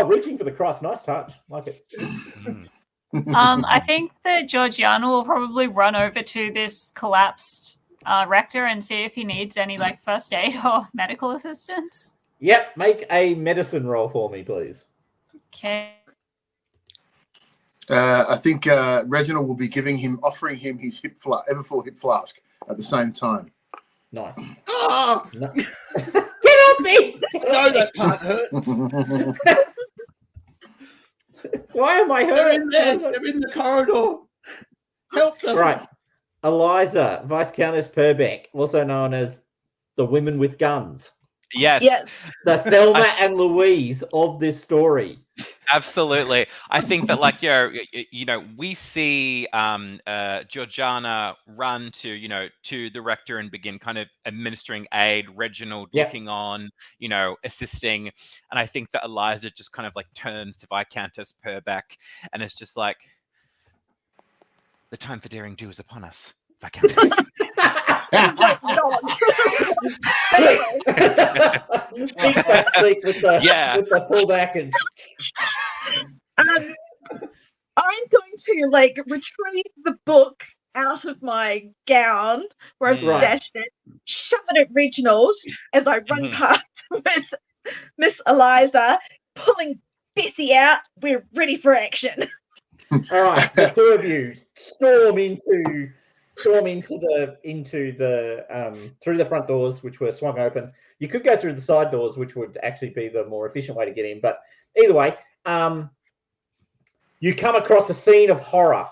Reaching for the cross. Nice touch. Like it. I think that Georgiana will probably run over to this collapsed rector and see if he needs any first aid or medical assistance. Yep, make a medicine roll for me, please. Okay. I think Reginald will be offering him his Everfull hip flask at the same time. Nice. Oh! No. Get off me! No, that part hurts. Why am I hurt? They're in there. They're in the corridor. Help them. Right. Eliza, Viscountess Purbeck, also known as the women with guns. Yes. Yes. The Thelma and Louise of this story. Absolutely. I think that, like, we see Georgiana run to the rector and begin kind of administering aid, Reginald looking on, assisting. And I think that Eliza just kind of like turns to Viscountess Purbeck and it's just like, the time for daring do is upon us, Viscountess. Big fat sleep with the pullback and I'm going to like retrieve the book out of my gown where I've stashed it, shove it at Reginald as I run past with Miss Eliza, pulling Bessie out. We're ready for action. All right, the two of you storm into the through the front doors, which were swung open. You could go through the side doors, which would actually be the more efficient way to get in. But either way, you come across a scene of horror.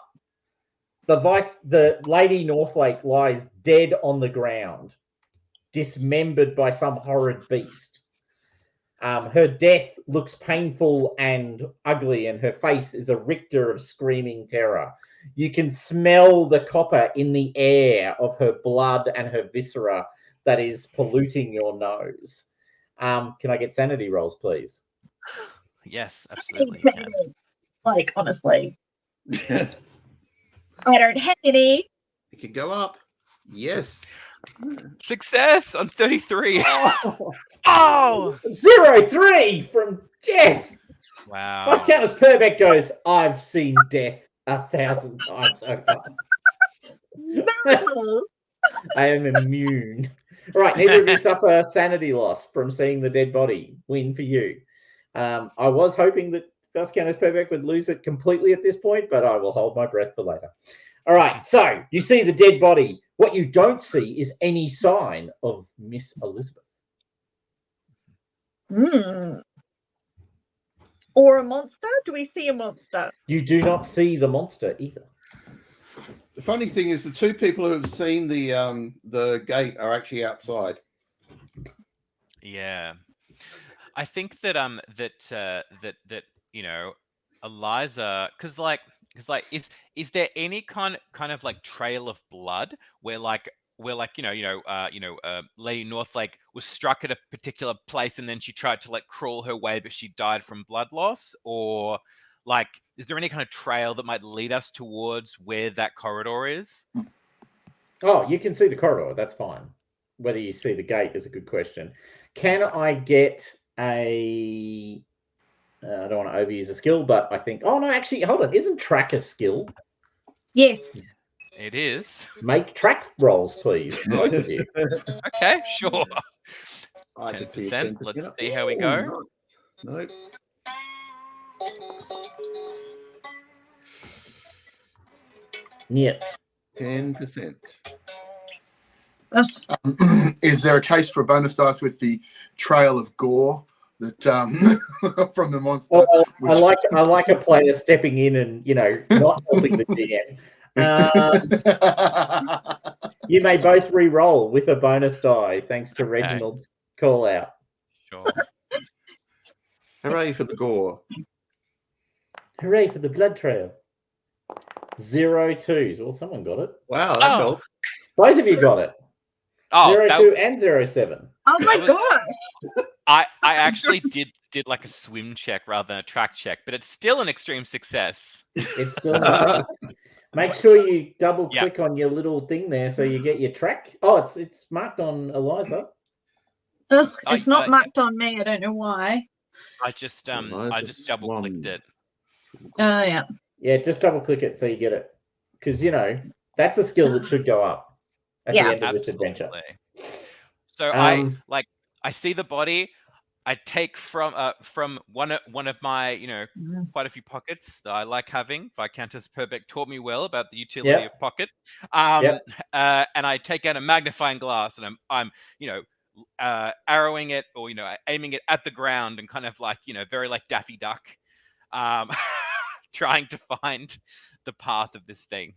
The Lady Northlake lies dead on the ground, dismembered by some horrid beast. Her death looks painful and ugly, and her face is a richter of screaming terror. You can smell the copper in the air of her blood and her viscera that is polluting your nose. Can I get sanity rolls, please? Yes, absolutely. Like, honestly. I don't have any. It could go up. Yes. Success on 33. Oh! 0-3 from Jess. Wow. Viscountess Purbeck goes, I've seen death 1,000 times over. No. I am immune. All right, neither of you suffer sanity loss from seeing the dead body. Win for you. I was hoping that Viscountess Purbeck would lose it completely at this point, but I will hold my breath for later. All right, so you see the dead body. What you don't see is any sign of Miss Elizabeth. Or a monster? Do we see a monster? You do not see the monster either. The funny thing is, the two people who have seen the gate are actually outside. Yeah, I think that Eliza, because is there any kind of like trail of blood where Lady Northlake was struck at a particular place and then she tried to like crawl her way, but she died from blood loss? Or like, is there any kind of trail that might lead us towards where that corridor is? Oh, you can see the corridor. That's fine. Whether you see the gate is a good question. Can I get a... I don't want to overuse a skill, but I think... Oh, no, actually, hold on. Isn't track a skill? Yes. It is. Make track rolls, please. Both of you. Okay, sure. I 10%. Let's see how we go. No. Yeah. 10%. Is there a case for a bonus dice with the trail of gore that from the monster? Oh, I like a player stepping in and not helping the GM. You may both re-roll with a bonus die, thanks to Reginald's call out. Sure. Hooray for the gore! Hooray for the blood trail. 0-2. Well, someone got it. Wow, that helped. Both of you got it. Oh, 0-2 and 0-7. Oh my god! I actually did like a swim check rather than a track check, but it's still an extreme success. It's still make sure you double click on your little thing there so you get your track. Oh, it's marked on Eliza. Ugh, it's not marked on me. I don't know why. I just double clicked it. Oh yeah. Yeah, just double click it so you get it. Because that's a skill that should go up at the end of this adventure. So I see the body. I take from one of my quite a few pockets that I like having. Viscountess Purbeck taught me well about the utility of pocket. And I take out a magnifying glass and I'm arrowing it or aiming it at the ground and kind of like very like Daffy Duck, trying to find the path of this thing.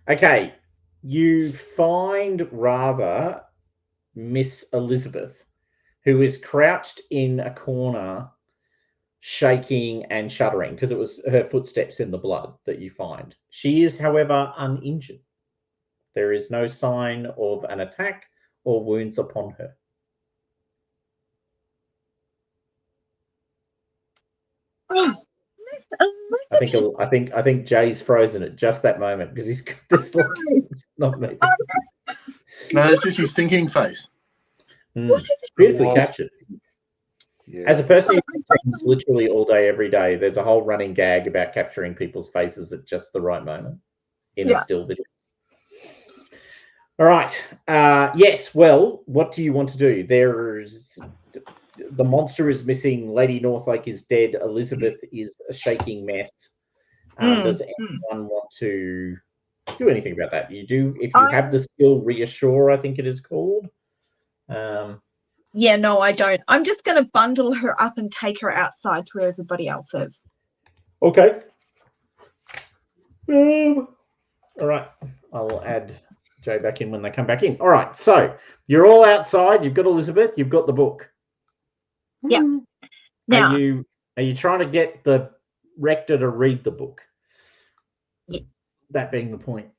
Okay, you find rather Miss Elizabeth, who is crouched in a corner, shaking and shuddering because it was her footsteps in the blood that you find. She is, however, uninjured. There is no sign of an attack or wounds upon her. Oh, Miss Elizabeth. I think Jay's frozen at just that moment because he's got this look. It's not me. No, it's just his thinking face. What is it? Beautifully Wow. captured. Yeah. As a person who trains literally all day, every day, there's a whole running gag about capturing people's faces at just the right moment in a still video. All right. Yes. Well, what do you want to do? There's the monster is missing. Lady Northlake is dead. Elizabeth is a shaking mess. Does anyone want to do anything about that? You do if you have the skill reassure, I think it is called. Yeah, no, I don't. I'm just going to bundle her up and take her outside to where everybody else is. Okay. All right. I'll add Jay back in when they come back in. All right. So you're all outside. You've got Elizabeth. You've got the book. Yeah. Now, are you trying to get the rector to read the book? Yeah. That being the point.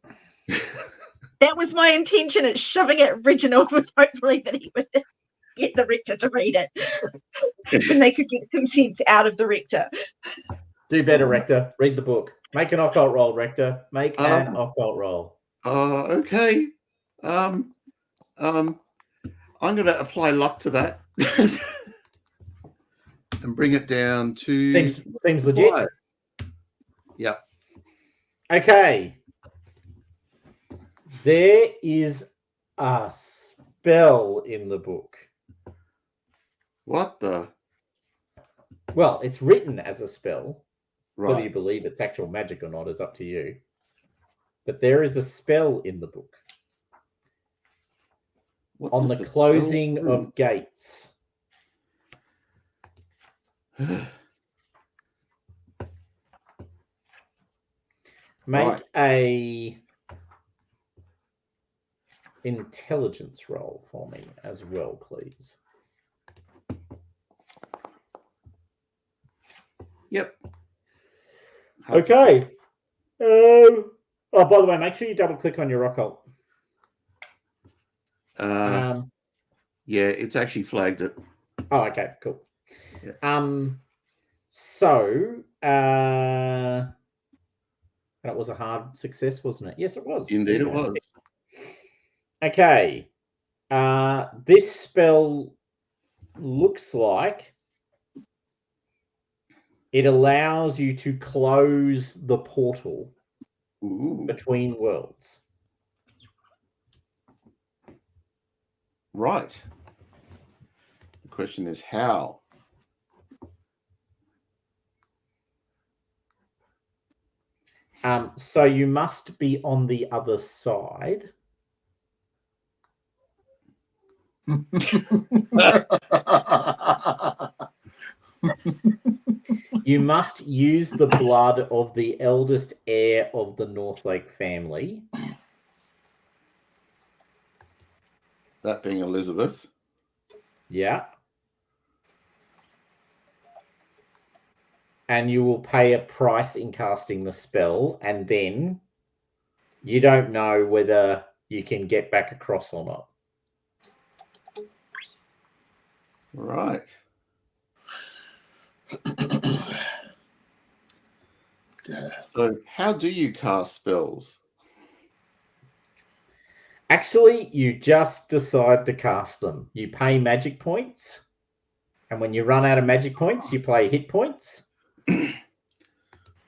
That was my intention at shoving it. Reginald was hopefully that he would get the rector to read it. And they could get some sense out of the rector. Do better, rector. Read the book. Make an occult roll, rector. Make an occult roll. Okay. I'm going to apply luck to that and bring it down to. Seems legit. Yep. Okay. There is a spell in the book. What the? Well, it's written as a spell. Right. Whether you believe it's actual magic or not is up to you. But there is a spell in the book. What on the closing of gates. Make a intelligence roll for me as well, please. Yep. Okay. Oh, by the way, make sure you double click on your occult. Yeah, it's actually flagged it. Oh, okay, cool. Yeah. So and it was a hard success, wasn't it? Yes, it was. Indeed, it was. Okay. This spell looks like it allows you to close the portal between worlds. Right. The question is how? So you must be on the other side. You must use the blood of the eldest heir of the Northlake family. That being Elizabeth. Yeah. And you will pay a price in casting the spell, and then you don't know whether you can get back across or not. Right. So how do you cast spells? Actually, you just decide to cast them. You pay magic points, and when you run out of magic points, you play hit points.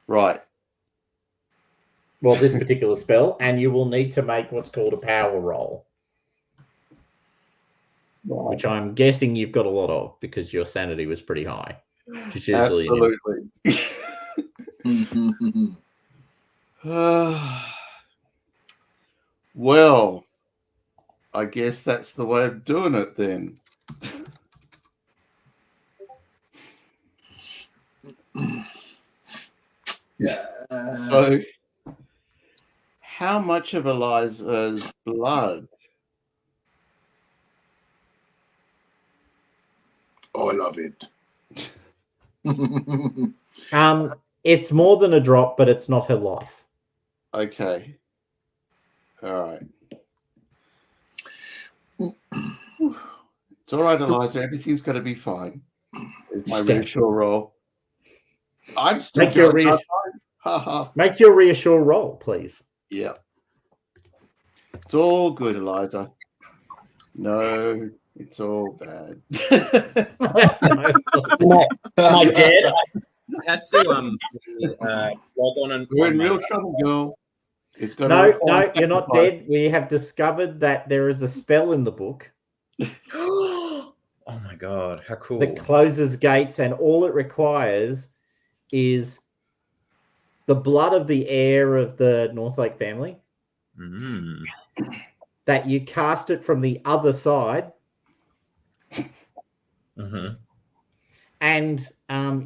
Right. Well, this particular spell, and you will need to make what's called a power roll. Right. Which I'm guessing you've got a lot of because your sanity was pretty high. Absolutely. Well, I guess that's the way of doing it then. Yeah. So, how much of Eliza's blood? Oh, I love it. It's more than a drop, but it's not her life. Okay. All right. It's all right, Eliza. Everything's going to be fine. It's my reassure roll. I'm still Make your going. reassure. Make your reassure roll, please. Yeah. It's all good, Eliza. No, it's all bad. Am I dead? I had to log on and. We're in real trouble, girl. It's going no, you're not dead. We have discovered that there is a spell in the book. Oh my god, how cool. That closes gates, and all it requires is the blood of the heir of the Northlake family. Mm. That you cast it from the other side. Mm-hmm. And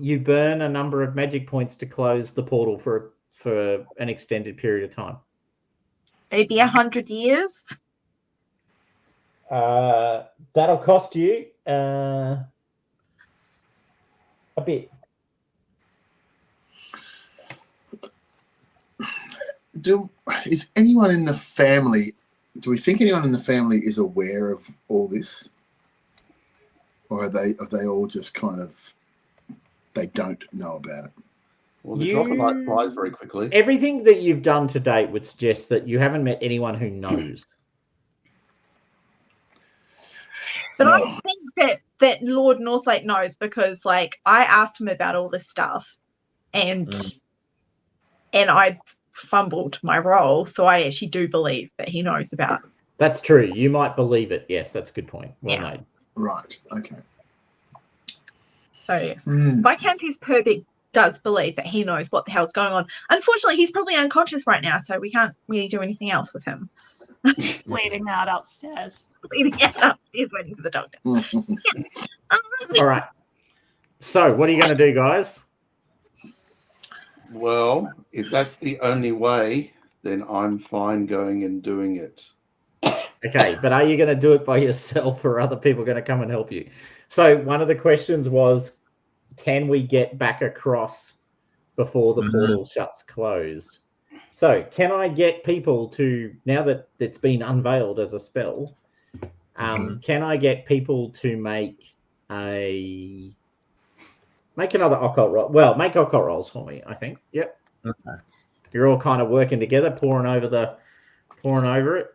you burn a number of magic points to close the portal for an extended period of time. Maybe 100 years. That'll cost you a bit. Is anyone in the family? Do we think anyone in the family is aware of all this, or are they all just kind of they don't know about it? Well, the drop of light flies very quickly. Everything that you've done to date would suggest that you haven't met anyone who knows. But I think that Lord Northlake knows, because like I asked him about all this stuff, and I fumbled my role, so I actually do believe that he knows about it. That's true. You might believe it. Yes, that's a good point. Well made. Right. Okay. So Viscountess Purbeck does believe that he knows what the hell's going on. Unfortunately, he's probably unconscious right now, so we can't really do anything else with him. Bleeding out upstairs. Bleeding out upstairs, waiting for the doctor. All right. So, what are you going to do, guys? Well, if that's the only way, then I'm fine going and doing it. Okay, but are you going to do it by yourself, or are other people going to come and help you? So, one of the questions was, can we get back across before the portal shuts closed? So, can I get people to, now that it's been unveiled as a spell, can I get people to make another occult roll? Well, make occult rolls for me, I think. Yep. Okay. You're all kind of working together, pouring over it.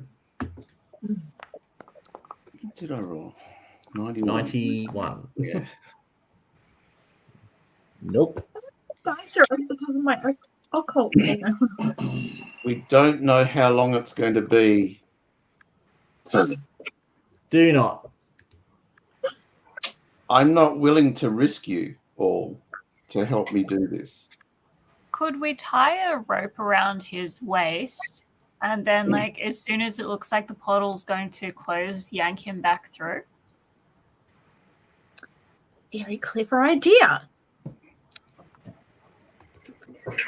What did I roll? 91. Yeah. Nope. Dice are over the top of my occult thing. We don't know how long it's going to be. Do not. I'm not willing to risk you all to help me do this. Could we tie a rope around his waist, and then, like, as soon as it looks like the portal's going to close, yank him back through? Very clever idea.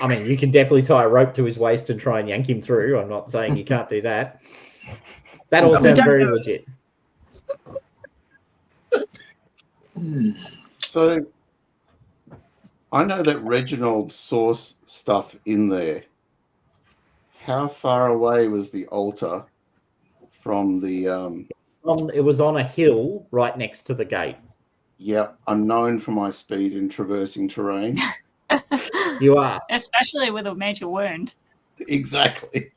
I mean, you can definitely tie a rope to his waist and try and yank him through. I'm not saying you can't do that. That all sounds very legit. So, I know that Reginald saw stuff in there. How far away was the altar from the... It was on a hill right next to the gate. Yeah, I'm known for my speed in traversing terrain. You are. Especially with a major wound. Exactly.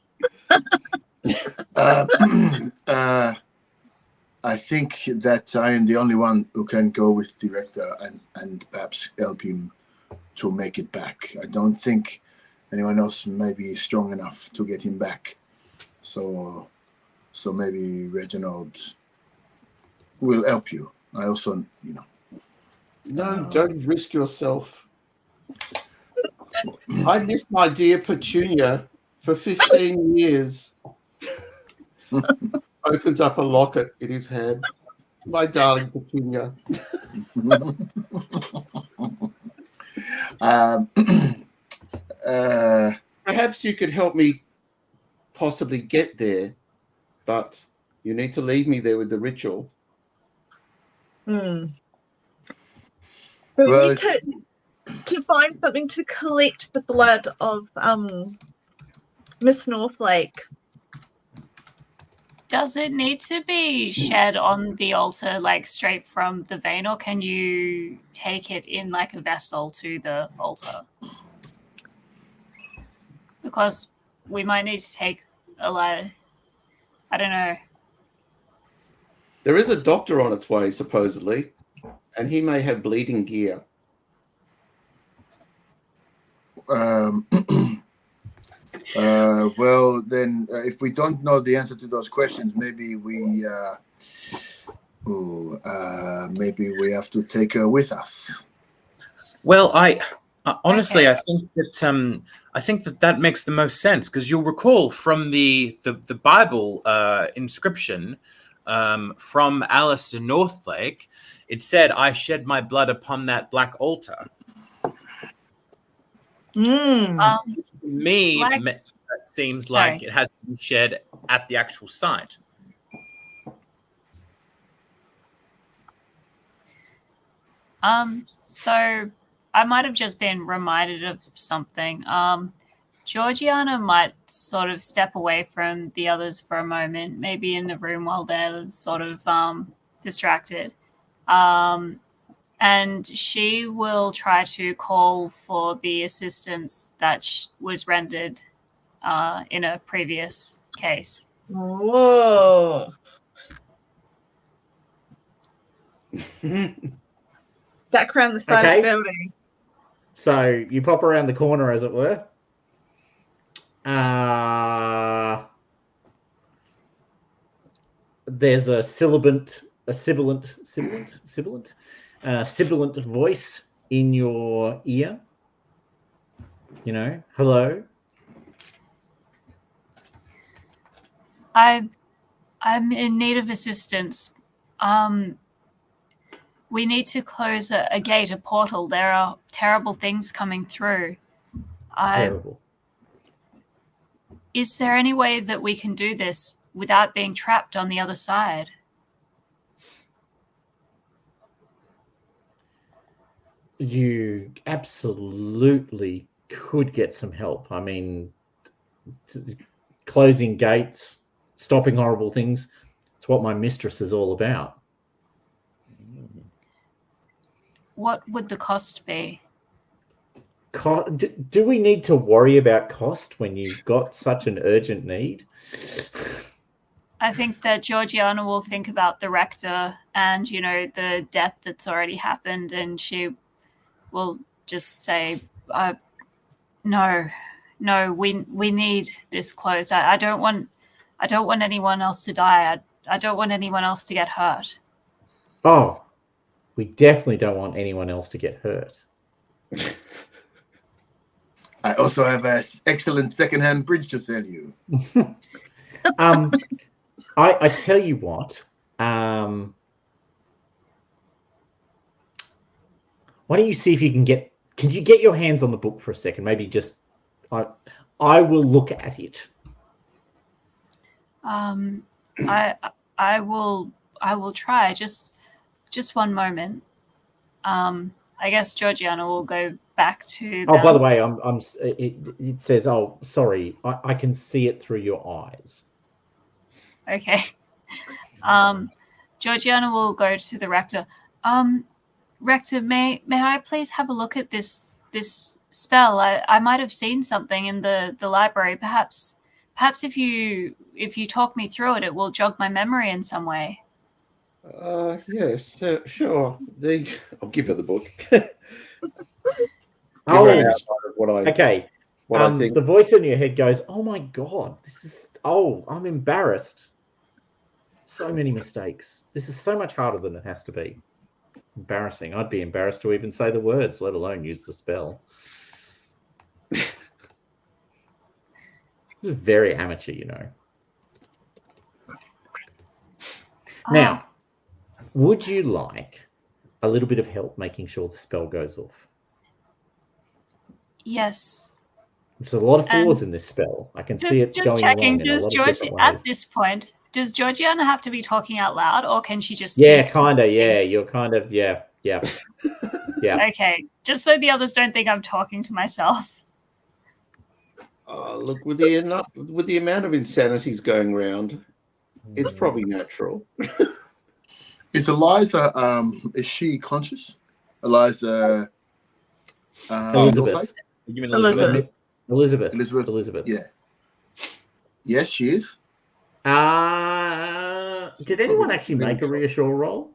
I think that I am the only one who can go with the Rector and perhaps help him to make it back. I don't think anyone else may be strong enough to get him back. So maybe Reginald will help you. I also, No, don't risk yourself. I missed my dear Petunia for 15 years. Opens up a locket in his hand. My darling Petunia. Perhaps you could help me possibly get there, but you need to leave me there with the ritual. So we Well, need to find something to collect the blood of Miss Northlake. Does it need to be shed on the altar, like straight from the vein, or can you take it in like a vessel to the altar? Because we might need to take a lot. I don't know. There is a doctor on its way, supposedly, and he may have bleeding gear. Well, then, if we don't know the answer to those questions, maybe we have to take her with us. Well, I honestly, okay. I think that makes the most sense, because you'll recall from the Bible inscription from Alistair Northlake, it said, "I shed my blood upon that black altar." That seems like it has to be shed at the actual site. So I might have just been reminded of something. Georgiana might sort of step away from the others for a moment, maybe in the room while they're sort of distracted. And she will try to call for the assistance that was rendered in a previous case. Whoa. Duck around the side of the building. So you pop around the corner, as it were. There's a sibilant voice in your ear. You know, hello. I'm in need of assistance. We need to close a gate, a portal. There are terrible things coming through. Terrible. Is there any way that we can do this without being trapped on the other side? You absolutely could get some help. I mean, closing gates, stopping horrible things. It's what my mistress is all about. What would the cost be? Do we need to worry about cost when you've got such an urgent need? I think that Georgiana will think about the rector and, you know, the death that's already happened, and she will just say, no, we need this closed. I don't want anyone else to die. I don't want anyone else to get hurt. Oh, we definitely don't want anyone else to get hurt. I also have an excellent second-hand bridge to sell you. I tell you what. Why don't you see if you can get? Can you get your hands on the book for a second? Maybe just. I will look at it. I will try. Just one moment. I guess Georgiana will go back to. Oh, by the way, it says, "Oh, sorry, I can see it through your eyes." Okay. Georgiana will go to the rector. Rector, may I please have a look at this spell? I might have seen something in the library. Perhaps if you talk me through it, it will jog my memory in some way. Yes, sure. I'll give her the book. Okay. What I think. The voice in your head goes, "Oh my god, this is. Oh, I'm embarrassed. So many mistakes. This is so much harder than it has to be. Embarrassing. I'd be embarrassed to even say the words, let alone use the spell." This is very amateur, you know. Now, would you like a little bit of help making sure the spell goes off? Yes. There's a lot of flaws And in this spell. I can see it just going checking, wrong in a does lot of George different at ways. this point, does Georgiana have to be talking out loud, or can she just Yeah, think kind of. something? Yeah, you're kind of. Yeah. Yeah. Okay, just so the others don't think I'm talking to myself. Look, with the amount of insanities going around, it's probably natural. Is Eliza? Is she conscious? Eliza. Elizabeth. You mean Elizabeth. Elizabeth? Elizabeth. Yeah. Yes, she is. Did anyone actually make a reassure roll?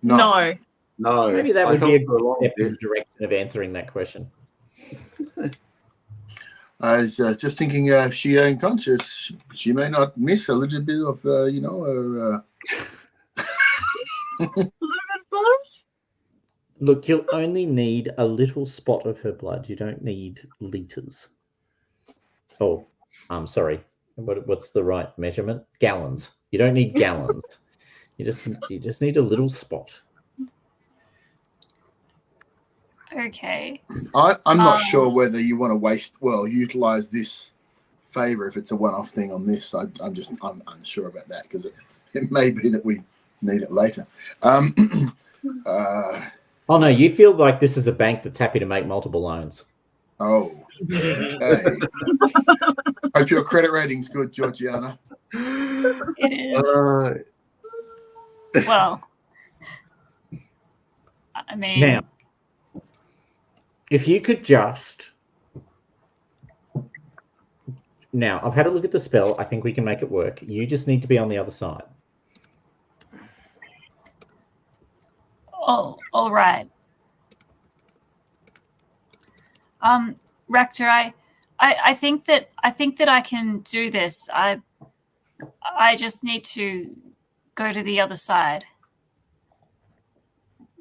No. No. Maybe that I would be a helped her good along step a in bit. the direction of answering that question. I was just thinking if she unconscious, she may not miss a little bit of, Look, you'll only need a little spot of her blood. You don't need liters. Oh, I'm sorry. What's the right measurement? Gallons. You don't need gallons. You just need a little spot. Okay. I'm not sure whether you want to utilize this favor if it's a one-off thing on this. I'm unsure about that because it may be that we need it later. Oh no, you feel like this is a bank that's happy to make multiple loans. Oh, okay. Hope your credit rating's good, Georgiana. It is. Well, I mean, Now, if you could just... Now, I've had a look at the spell. I think we can make it work. You just need to be on the other side. oh, all right. Rector, I think that I can do this. I just need to go to the other side.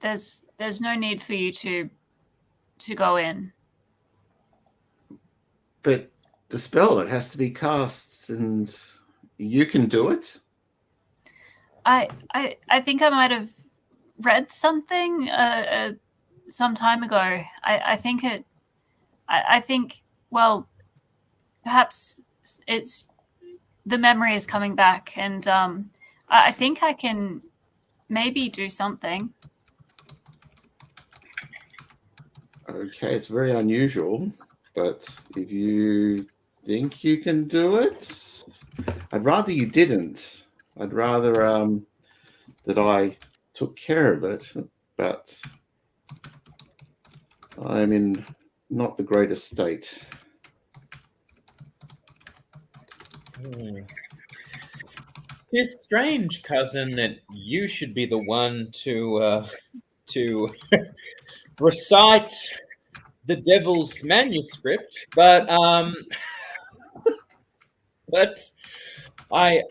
There's no need for you to go in. But the spell, it has to be cast, and you can do it. I think I might have read something some time ago. I think well, perhaps it's the memory is coming back, and I think I can maybe do something. Okay, it's very unusual, but if you think you can do it, I'd rather you didn't. I'd rather that I took care of it, but I'm in not the greatest state. It's strange, cousin, that you should be the one to recite the devil's manuscript, but I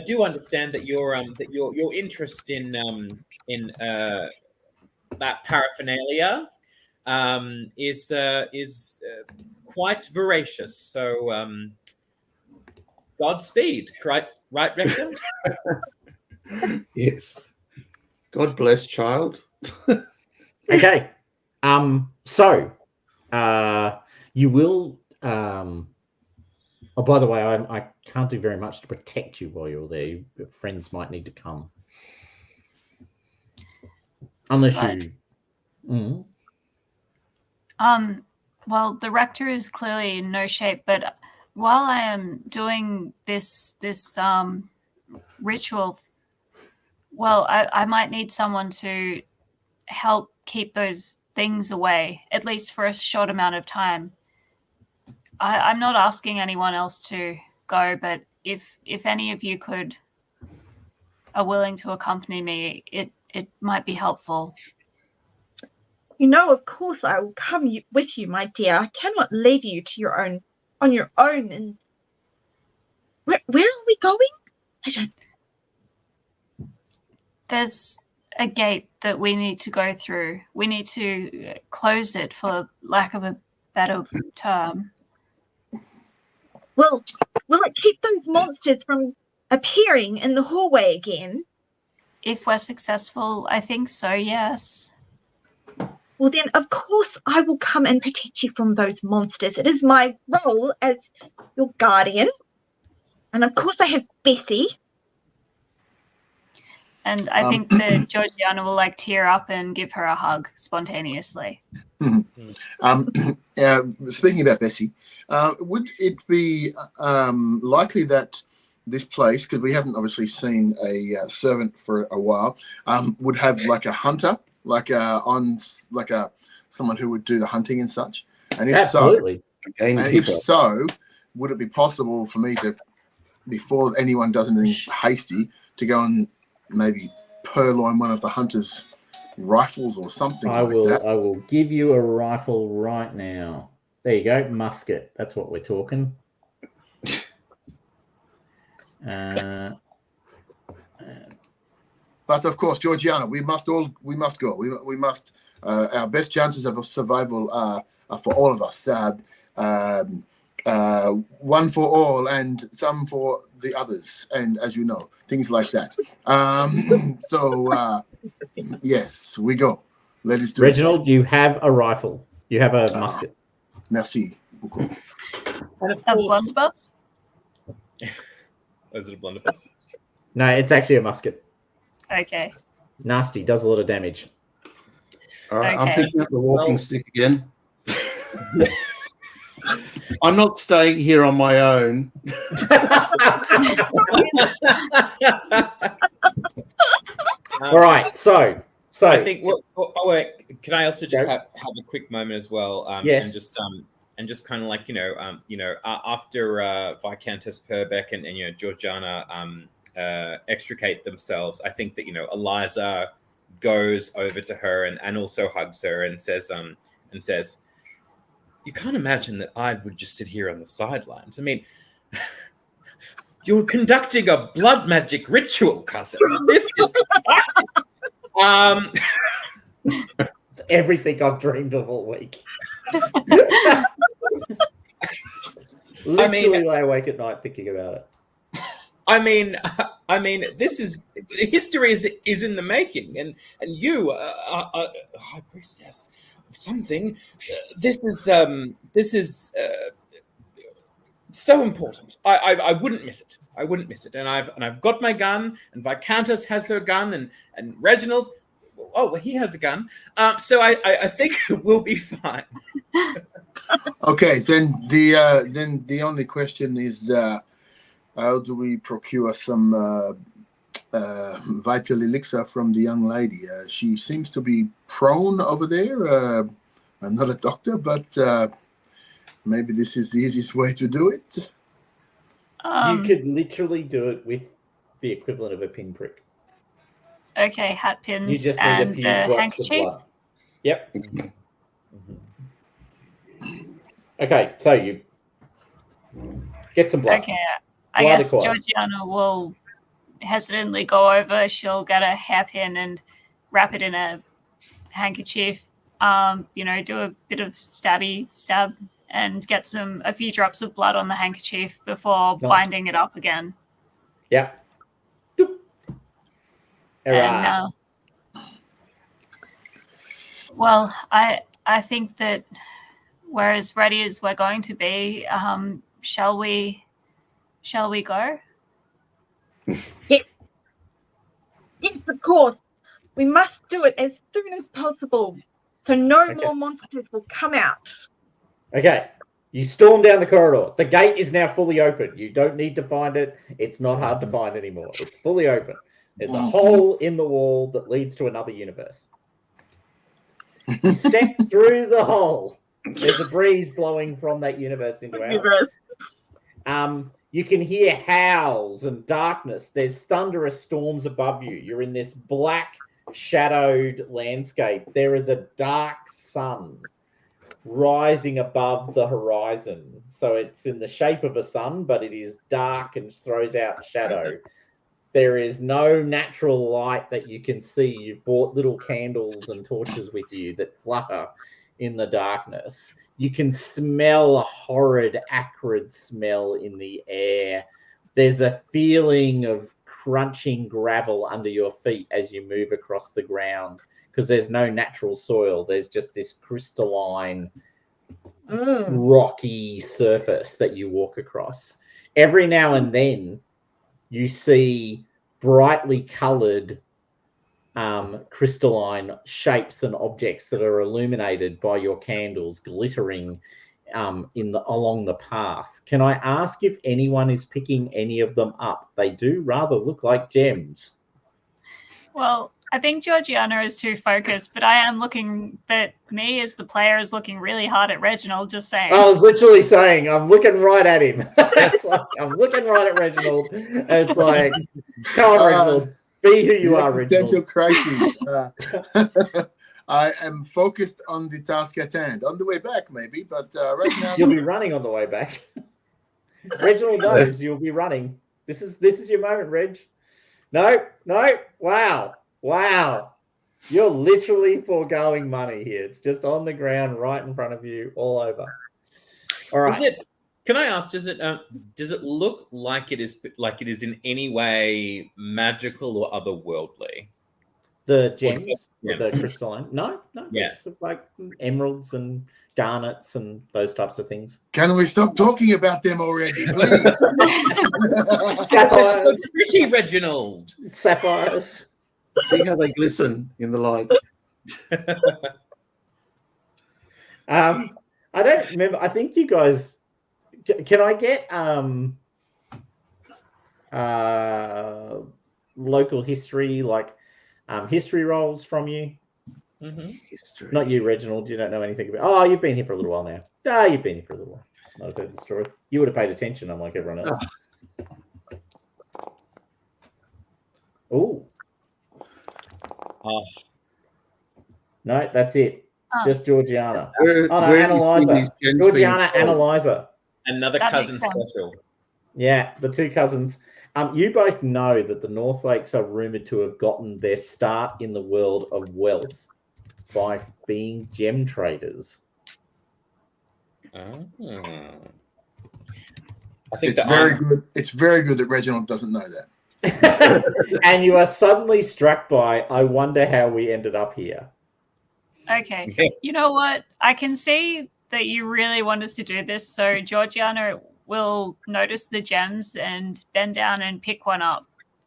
do understand that your interest in that paraphernalia is quite voracious. So Godspeed, right, Rector? Yes. God bless, child. Okay. So, you will. Oh, by the way, I can't do very much to protect you while you're there. Your friends might need to come, unless you. Well, the rector is clearly in no shape, but while I am doing this ritual, well, I might need someone to help keep those things away, at least for a short amount of time. I'm not asking anyone else to go, but if any of you are willing to accompany me, it might be helpful. Of course I will come with you, my dear. I cannot leave you on your own. And where are we going? I don't. There's a gate that we need to go through. We need to close it, for lack of a better term. Well, will it keep those monsters from appearing in the hallway again? If we're successful, I think so, yes. Well, then, of course, I will come and protect you from those monsters. It is my role as your guardian. And of course, I have Bessie. And I think that Georgiana will like tear up and give her a hug spontaneously. Speaking about Bessie, would it be likely that this place, because we haven't obviously seen a servant for a while, would have like a hunter, someone who would do the hunting and such? And if Absolutely. so, would it be possible for me to, before anyone does anything hasty, to go and maybe purloin one of the hunter's rifles or something I like that? I will give you a rifle right now. There you go, musket. That's what we're talking. But of course, Georgiana, we must go. We must. Our best chances of survival are for all of us. One for all, and some for the others, and as you know, things like that. Yes, we go. Let us do Reginald, you have a rifle. You have a musket. Merci beaucoup. And of A course, blunderbuss? is it a blunderbuss? No, it's actually a musket. Okay. Nasty, does a lot of damage. All right, Okay. I'm picking up the walking stick again. I'm not staying here on my own. All right, so I think. Wait, can I also just have a quick moment as well? Yes. And just kind of like after Viscountess Purbeck and Georgiana extricate themselves, I think that Eliza goes over to her and also hugs her and says, "You can't imagine that I would just sit here on the sidelines. I mean, you're conducting a blood magic ritual, cousin. This is exciting." It's everything I've dreamed of all week. Literally lay awake at night thinking about it. I mean, this is history is in the making, and you, high priestess of something, this is so important. I wouldn't miss it. I wouldn't miss it. And I've got my gun, and Viscountess has her gun, and Reginald, oh, well, he has a gun. So I think we'll be fine. Okay, then the only question is, how do we procure some vital elixir from the young lady? She seems to be prone over there. I'm not a doctor, but maybe this is the easiest way to do it. You could literally do it with the equivalent of a pinprick. Okay, hat pins You just need and a few drops of handkerchief. blood. Yep. Okay, so you get some blood. Okay, I guess Georgiana will hesitantly go over. She'll get a hairpin and wrap it in a handkerchief. Do a bit of stab and get a few drops of blood on the handkerchief before binding it up again. Yep. And, well, I think that we're as ready as we're going to be. Shall we go? Yes. Yes, of course. We must do it as soon as possible, so no more monsters will come out. Okay. You storm down the corridor. The gate is now fully open. You don't need to find it. It's not hard to find anymore. It's fully open. There's a hole in the wall that leads to another universe. You step through the hole. There's a breeze blowing from that universe into ours. You can hear howls and darkness. There's thunderous storms above you. You're in this black, shadowed landscape. There is a dark sun rising above the horizon. So it's in the shape of a sun, but it is dark and throws out shadow. There is no natural light that you can see. You've bought little candles and torches with you that flutter in the darkness. You can smell a horrid, acrid smell in the air. There's a feeling of crunching gravel under your feet as you move across the ground. because there's no natural soil. There's just this crystalline, rocky surface that you walk across. Every now and then you see brightly colored crystalline shapes and objects that are illuminated by your candles glittering along the path. Can I ask if anyone is picking any of them up? They do rather look like gems. Well, I think Georgiana is too focused, but I am looking that me as the player is looking really hard at Reginald, just saying. I was literally saying, I'm looking right at him. It's like, I'm looking right at Reginald. It's like, come on, Reginald. Be who you are, Existential Reginald. crisis. I am focused on the task at hand. On the way back, maybe, but right now You'll be running on the way back. Reginald knows you'll be running. This is your moment, Reg. No. Wow. You're literally foregoing money here. It's just on the ground right in front of you, all over. All right. Can I ask? Does it look like it is in any way magical or otherworldly? The gems, the crystalline? No. Yeah. Just like emeralds and garnets and those types of things. Can we stop talking about them already, please? That's so pretty, Reginald. Sapphires. See how they glisten in the light. I don't remember. I think you guys. Can I get local history, like history rolls from you? Mm-hmm. History. Not you, Reginald. You don't know anything about. Oh, you've been here for a little while now. You've been here for a little while. Not a bad story. You would have paid attention, unlike everyone else. Oh. No, that's it. Just Georgiana. Analyzer. Georgiana, Analyzer. Another That cousin makes sense. special. Yeah, the two cousins. You both know that the North Lakes are rumored to have gotten their start in the world of wealth by being gem traders. I think It's very good. It's very good that Reginald doesn't know that. And you are suddenly struck by, I wonder how we ended up here. Okay. You know what? I can see that you really want us to do this, so Georgiana will notice the gems and bend down and pick one up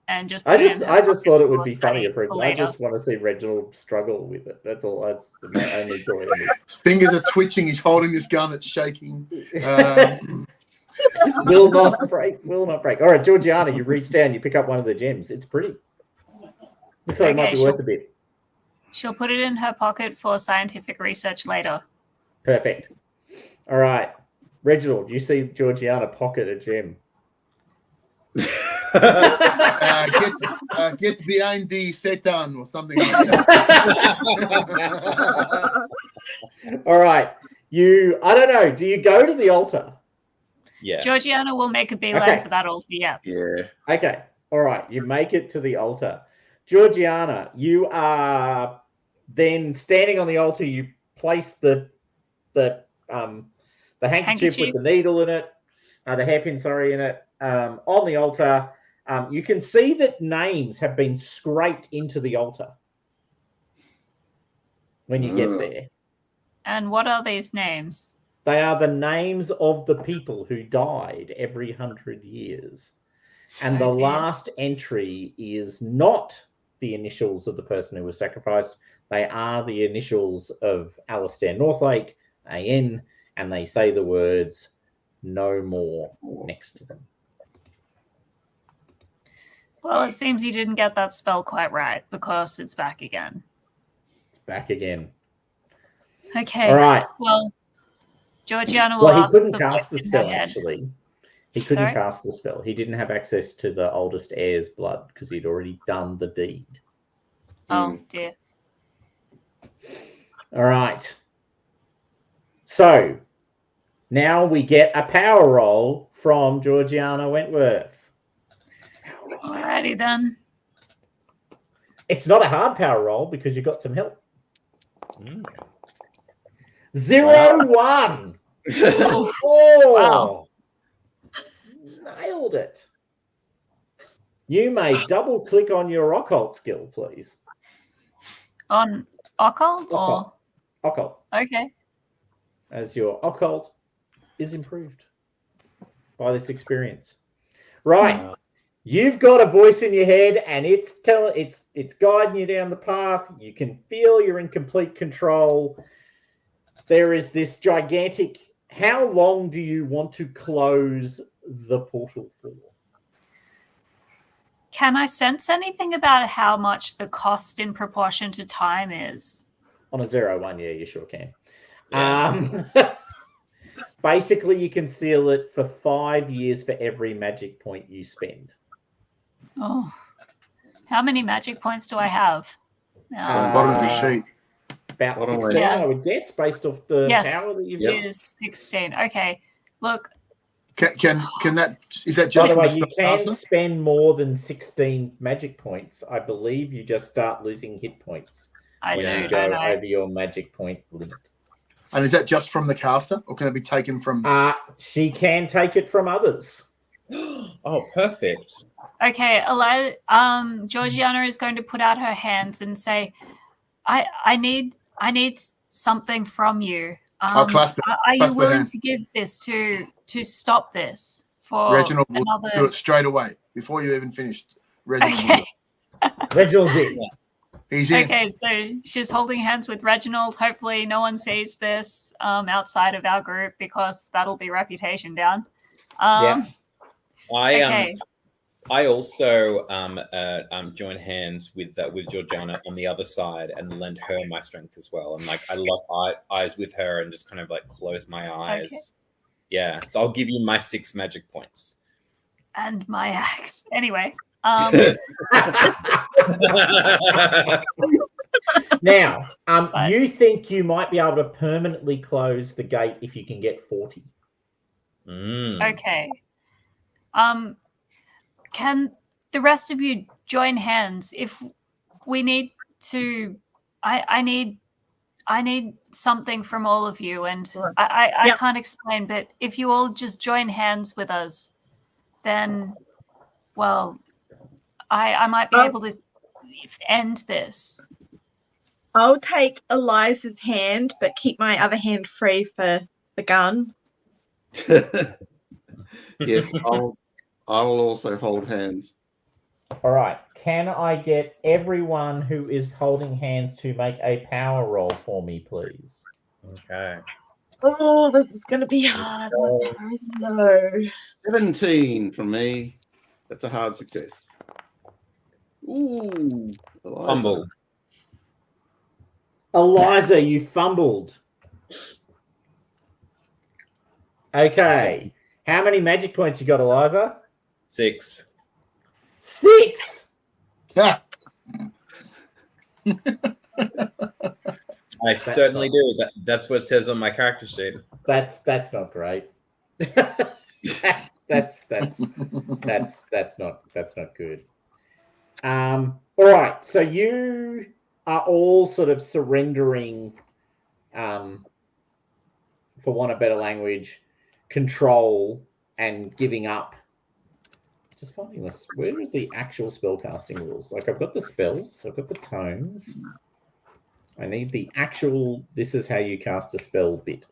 and just. I just thought it would be study funnier for for I later. just want to see Reginald struggle with it. That's all. That's my only joy in this. His fingers are twitching. He's holding this gun. It's shaking. Will not break. Will not break. All right, Georgiana, you reach down, you pick up one of the gems. It's pretty. Looks like it might be worth a bit. She'll put it in her pocket for scientific research later. Perfect. All right, Reginald, you see Georgiana pocket a gem. Get behind the Satan or something like that. All right, I don't know. Do you go to the altar? Yeah. Georgiana will make a beeline Okay. for that altar. Yeah. Yeah. Okay. All right. You make it to the altar. Georgiana, you are then standing on the altar. You place the handkerchief with the needle in it, the hairpin, in it, on the altar. You can see that names have been scraped into the altar when you get there. And what are these names? They are the names of the people who died every 100 years. And the Oh, dear. last entry is not the initials of the person who was sacrificed. They are the initials of Alistair Northlake, AN, and they say the words "no more" next to them. Well, it seems you didn't get that spell quite right because it's back again. It's back again. Okay. All right. Well, Georgiana will Well, he ask couldn't the cast the voice in her spell, head. actually. He couldn't Sorry? cast the spell. He didn't have access to the oldest heir's blood because he'd already done the deed. Oh, dear. All right. So now we get a power roll from Georgiana Wentworth. Alrighty then. It's not a hard power roll because you got some help. Mm. 0-1. Oh, Wow. Nailed it. You may double click on your occult skill, please. On Occult or Occult. okay. As your occult is improved by this experience. Right. You've got a voice in your head and it's guiding you down the path. You can feel you're in complete control. There is this gigantic... How long do you want to close the portal for? Can I sense anything about how much the cost in proportion to time is? On a 0-1, yeah, you sure can. Yeah. Basically, you can seal it for 5 years for every magic point you spend. Oh, how many magic points do I have? Bottom of the sheet. About Bottom 16, yeah. I would guess, based off the power that you've got. Use 16. Okay, look. Can that is that By just the way, from you the can spellcaster? spend more than 16 magic points. I believe you just start losing hit points I when do, you don't go I? over your magic point limit. And is that just from the caster, or can it be taken from? She can take it from others. Oh, perfect. Okay, Georgiana is going to put out her hands and say, I need something from you. I'll clasp it. Are you Clasp her willing hand. to give this to stop this for Reginald will another... do it straight away before you even finished. Reginald will do Okay. it. Reginald's in. He's in. Okay, so she's holding hands with Reginald. Hopefully no one sees this outside of our group because that'll be reputation down. Okay. I also join hands with Georgiana on the other side and lend her my strength as well. And like I lock eyes with her and just kind of like close my eyes. Okay. Yeah. So I'll give you my 6 magic points. And my axe. Anyway. Now, you think you might be able to permanently close the gate if you can get 40. Okay. Can the rest of you join hands if we need to? I need something from all of you, and I can't explain. But if you all just join hands with us, then, well, I might be able to end this. I'll take Eliza's hand, but keep my other hand free for the gun. Yes, I will also hold hands. All right. Can I get everyone who is holding hands to make a power roll for me, please? Okay. Oh, this is going to be hard. No. 17 from me. That's a hard success. Ooh. Eliza. Fumble. Eliza, you fumbled. Okay. How many magic points you got, Eliza? 6. 6. Yeah. I certainly do. That's what it says on my character sheet. That's not great. that's not good. All right. So you are all sort of surrendering, for want of better language, control and giving up. Just finding this. Where is the actual spellcasting rules? Like, I've got the spells, I've got the tomes. I need the actual, this is how you cast a spell bit.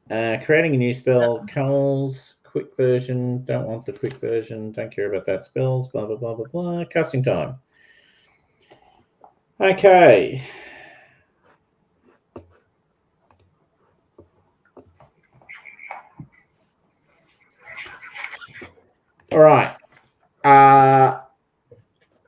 Creating a new spell, Coles, quick version, don't want the quick version, don't care about that, spells, blah, blah, blah, blah, blah. Casting time. Okay. All right. I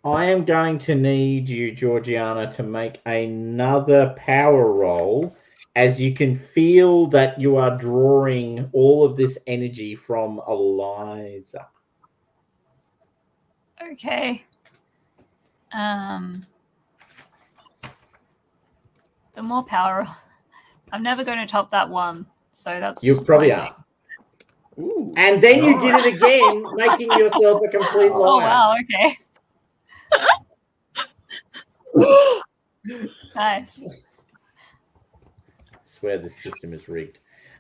am going to need you, Georgiana, to make another power roll, as you can feel that you are drawing all of this energy from Eliza. Okay. The more power, I'm never going to top that 1. So that's You probably are. Ooh. And then you did it again, making yourself a complete liar. Oh, wow. Okay. Nice. I swear this system is rigged.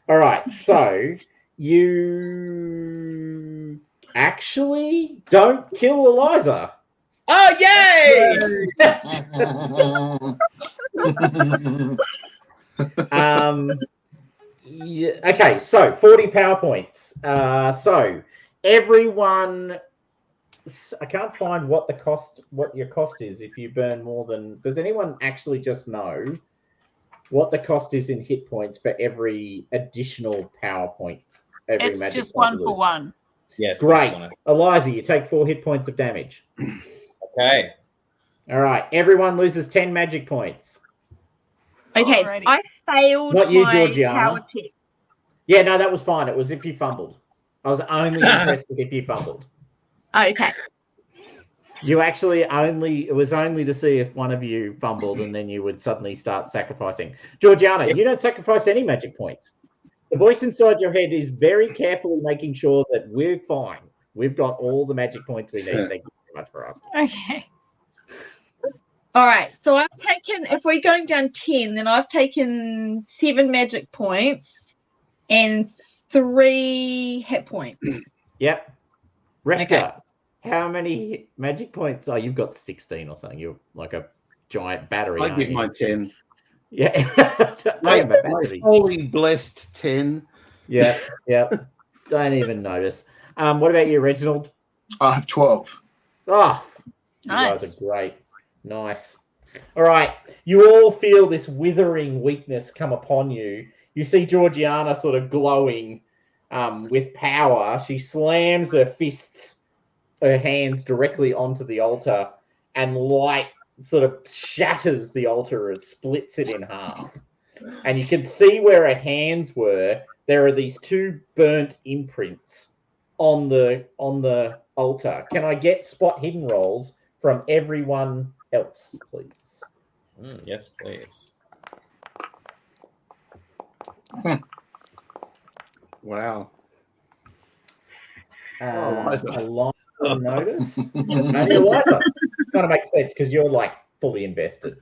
All right, so you actually don't kill Eliza. Oh, yay! Yeah, okay, so 40 PowerPoints. So everyone, I can't find what your cost is if you burn more than. Does anyone actually just know what the cost is in hit points for every additional PowerPoint? It's just 1 for 1. Yeah, great. Eliza, you take 4 hit points of damage. Okay. All right, everyone loses 10 magic points. Okay, Alrighty. I failed Not you, my Georgiana. power check. Yeah, no, that was fine. It was if you fumbled. I was only interested if you fumbled. Okay. You actually it was only to see if one of you fumbled and then you would suddenly start sacrificing. Georgiana, you don't sacrifice any magic points. The voice inside your head is very carefully making sure that we're fine. We've got all the magic points we need. Thank you very much for asking. Okay. All right. So I've taken, if we're going down 10, then I've taken 7 magic points and 3 hit points. Yep. Rector, Okay. how many magic points? Oh, you've got 16 or something. You're like a giant battery. I give my 10. Yeah. My holy blessed 10. Yeah. Don't even notice. What about you, Reginald? I have 12. Oh, Nice. You guys are great. Nice. All right. You all feel this withering weakness come upon you. You see Georgiana sort of glowing with power. She slams her hands directly onto the altar, and light sort of shatters the altar and splits it in half. And you can see where her hands were. There are these 2 burnt imprints on the altar. Can I get spot hidden rolls from everyone else, please? Yes, please. Wow. Eliza notice. Only Eliza. Kind of makes sense because you're like fully invested.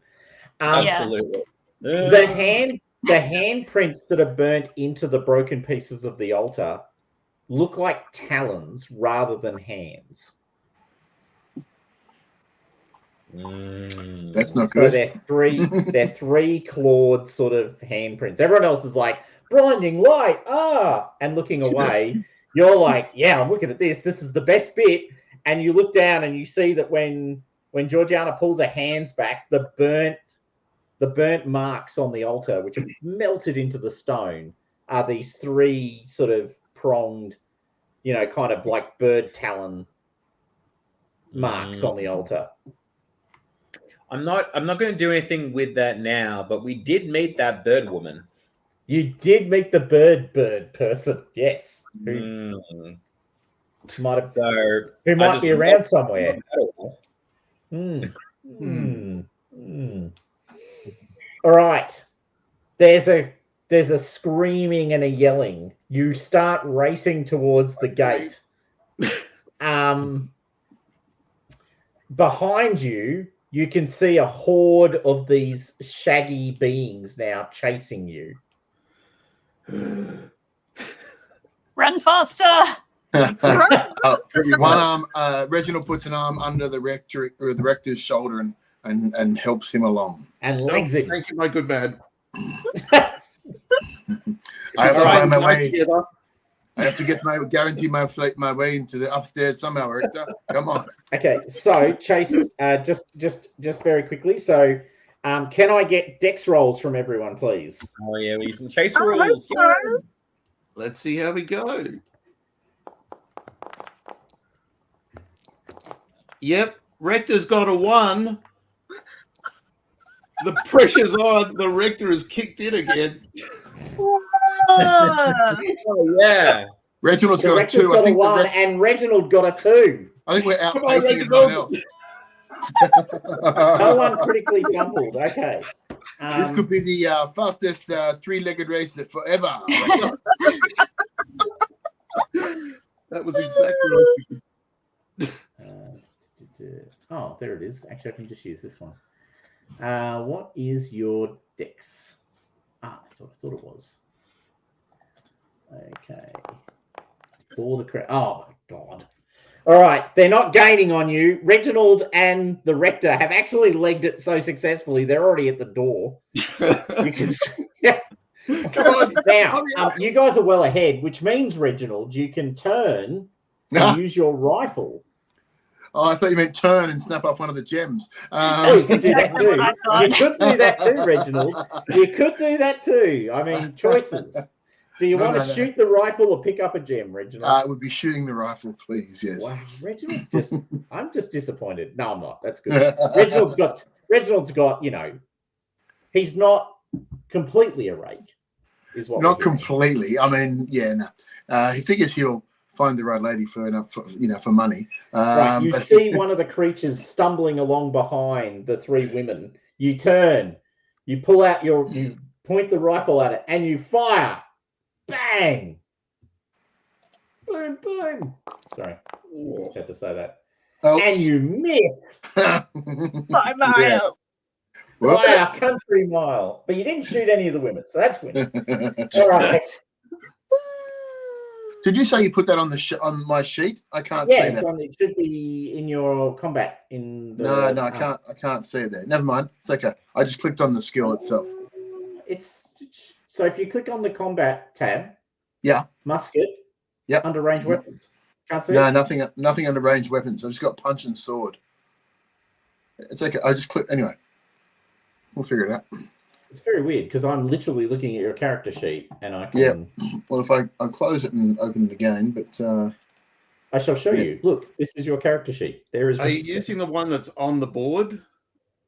Absolutely. The handprints that are burnt into the broken pieces of the altar look like talons rather than hands. That's not So good. they're 3 clawed sort of handprints. Everyone else is like, blinding light, and looking away. You're like, yeah, I'm looking at this. This is the best bit. And you look down and you see that when Georgiana pulls her hands back, the burnt marks on the altar, which have melted into the stone, are these 3 sort of pronged, kind of like bird talon marks on the altar. I'm not going to do anything with that now, but we did meet that bird woman. You did meet the bird person, yes. Who might be around somewhere. All right. There's a screaming and a yelling. You start racing towards the gate. Behind you, you can see a horde of these shaggy beings now chasing you. Run faster! One arm, Reginald puts an arm under the rector's shoulder and helps him along. And legs him. Thank you, my good man. I have to find my way. I have to guarantee my way into the upstairs somehow, Rector. Come on. Okay, so Chase, just very quickly. So, can I get dex rolls from everyone, please? Oh yeah, we need some Chase rules. Yeah. Let's see how we go. Yep, Rector's got a 1. The pressure's on. The Rector has kicked in again. Oh yeah. Reginald's The got a Rector's 2. got I think a 1, and Reginald got a 2. I think we're Come on, outpacing Reginald. everyone else. No one critically fumbled. Okay. This could be the fastest 3-legged race forever. That was exactly what oh, there it is. Actually, I can just use this one. What is your dex? That's what I thought it was. Okay. For the correct. Oh my god. All right, they're not gaining on you. Reginald and the Rector have actually legged it so successfully, they're already at the door. You can see. Come on. Now, you guys are well ahead, which means, Reginald, you can turn and use your rifle. Oh, I thought you meant turn and snap off one of the gems. Oh, you could do that too. You could do that too, Reginald. You could do that too. I mean, choices. Do you want to shoot the rifle or pick up a gem, Reginald? It would be shooting the rifle, please. Yes. Wow, Reginald's just. I'm just disappointed. No, I'm not. That's good. Reginald's got. You know, he's not completely a rake. Is what. Not completely. I mean, yeah, no. He figures he'll find the right lady for money. Right. You see one of the creatures stumbling along behind the three women. You turn. You pull out you point the rifle at it, and you fire. Bang! Boom, boom. Sorry, just had to say that. Oh. And you miss By mile. Yeah. by a country mile. But you didn't shoot any of the women, so that's winning. All right. Did you say you put that on on my sheet? I can't see that. It should be in your combat. No, I can't see it there. Never mind. It's okay. I just clicked on the skill itself. So if you click on the combat tab, musket, under ranged weapons. Can't see No, it? nothing under ranged weapons. I've just got punch and sword. It's okay. I just click anyway. We'll figure it out. It's very weird because I'm literally looking at your character sheet and I can. Yeah. Well, if I'll close it and open it again, but I shall show you. Look, this is your character sheet. There is. Are you using the one that's on the board?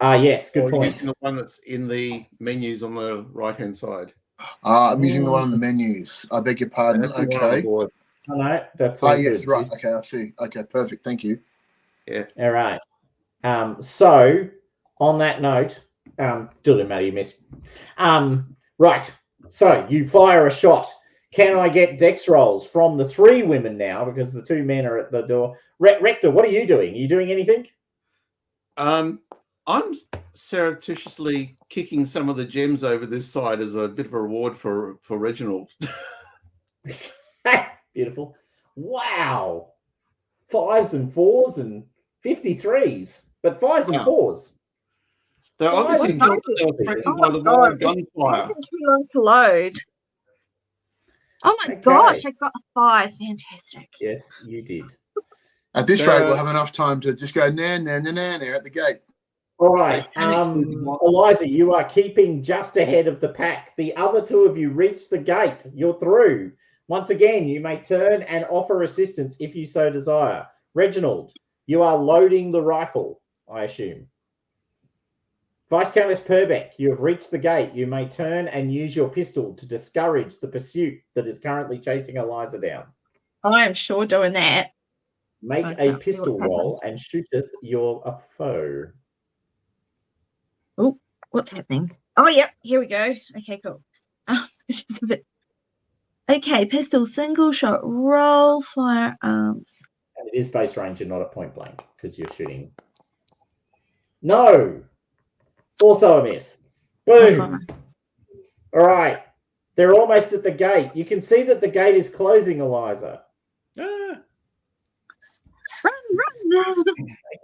Yes, good point. Using the one that's in the menus on the right-hand side. I'm using the one on the menus. I beg your pardon. Okay. Oh, no, that's all yes, good. right. Okay, I see. Okay, perfect. Thank you. Yeah. All right. So on that note, still didn't matter, you missed. Right. So you fire a shot. Can I get dex rolls from the three women now because the two men are at the door? Rector, what are you doing? Are you doing anything? I'm surreptitiously kicking some of the gems over this side as a bit of a reward for Reginald. Beautiful. Wow. 5s and 4s and 53s, but 5s and 4s. They're obviously thought that they were threatened by the wild gunfire. It's too long to load. Oh my gosh, I got a 5. Fantastic. Yes, you did. At this rate, we'll have enough time to just go at the gate. All right, Eliza, you are keeping just ahead of the pack. The other two of you reach the gate. You're through. Once again, you may turn and offer assistance if you so desire. Reginald, you are loading the rifle, I assume. Vice Countess Purbeck, you have reached the gate. You may turn and use your pistol to discourage the pursuit that is currently chasing Eliza down. I am sure doing that. Make a pistol roll and shooteth your foe. Oh, what's happening? Oh, yep. Here we go. Okay, cool. It's just a bit... Okay, pistol, single shot, roll, firearms. And it is base range and not a point blank because you're shooting. No! Also a miss. Boom! All right. They're almost at the gate. You can see that the gate is closing, Eliza. Run.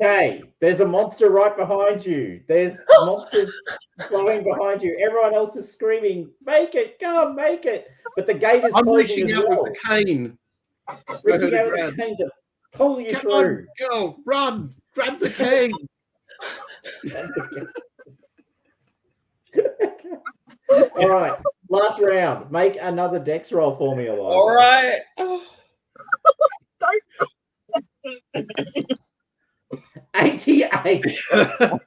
Okay, there's a monster right behind you. There's monsters flowing behind you. Everyone else is screaming, make it, come, make it. But the gate is closing reaching as out well. with the cane. Reaching out with the cane to pull you through. Go, run, grab the cane. All right, last round. Make another dex roll for me, Eliza. All right. 88. Grab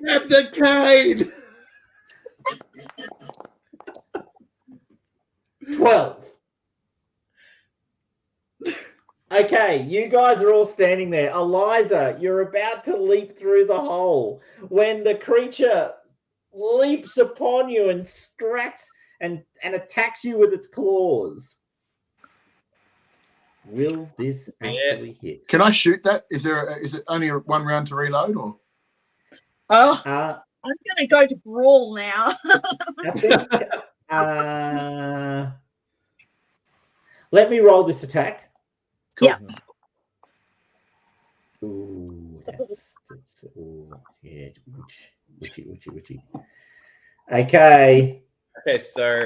the cane. 12. Okay, you guys are all standing there. Eliza, you're about to leap through the hole when the creature leaps upon you and scratches and attacks you with its claws. Will this actually hit? Can I shoot that? Is it only one round to reload or? Oh, I'm going to go to brawl now. I think, let me roll this attack. Cool. Yeah. Ooh, yeah, witchy. Okay, Okay, so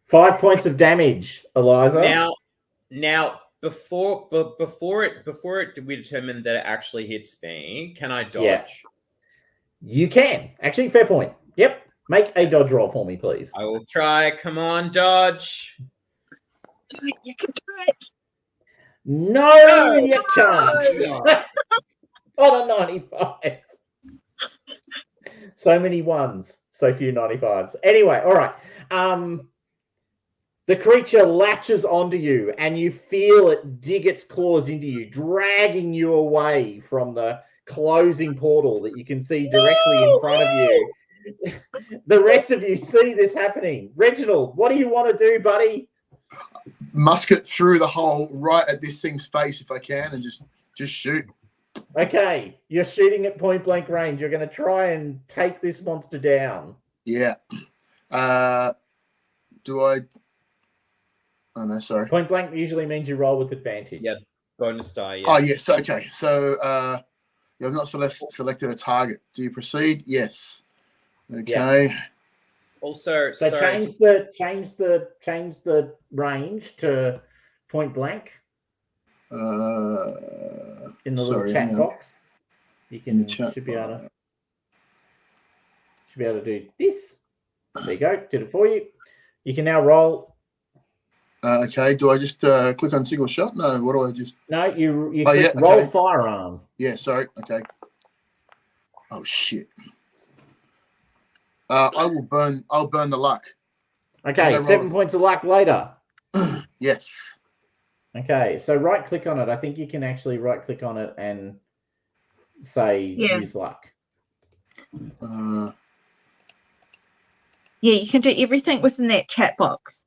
5 points of damage, Eliza. now before we determine that it actually hits me, can I dodge? Yeah. You can. Actually, fair point. Yep. Make a dodge roll for me, please. I will try. Come on, dodge. Do it. You can do it. No, you can't. On a 95. So many ones, so few 95s. Anyway, all right. The creature latches onto you, and you feel it dig its claws into you, dragging you away from the closing portal that you can see directly in front of you. The rest of you see this happening. Reginald, what do you want to do, buddy? Musket through the hole right at this thing's face if I can, and just shoot. Okay, you're shooting at point blank range. You're going to try and take this monster down. Yeah. Do I? Oh no, sorry. Point blank usually means you roll with advantage. Yeah, bonus die. Yeah. Oh yes. Okay. So you have not selected a target. Do you proceed? Yes. Okay. Yeah. Also, So sorry, change the range to point blank in the little chat box. You can should be able to do this. There you go. Did it for you. You can now roll. Okay. Do I just click on single shot? No. What do I just? No, you click roll firearm. Yeah. Sorry. Okay. Oh shit. I'll burn the luck. Okay, 7 points of luck later. Yes. Okay, so right click on it. I think you can actually right click on it and say use luck. Yeah, you can do everything within that chat box.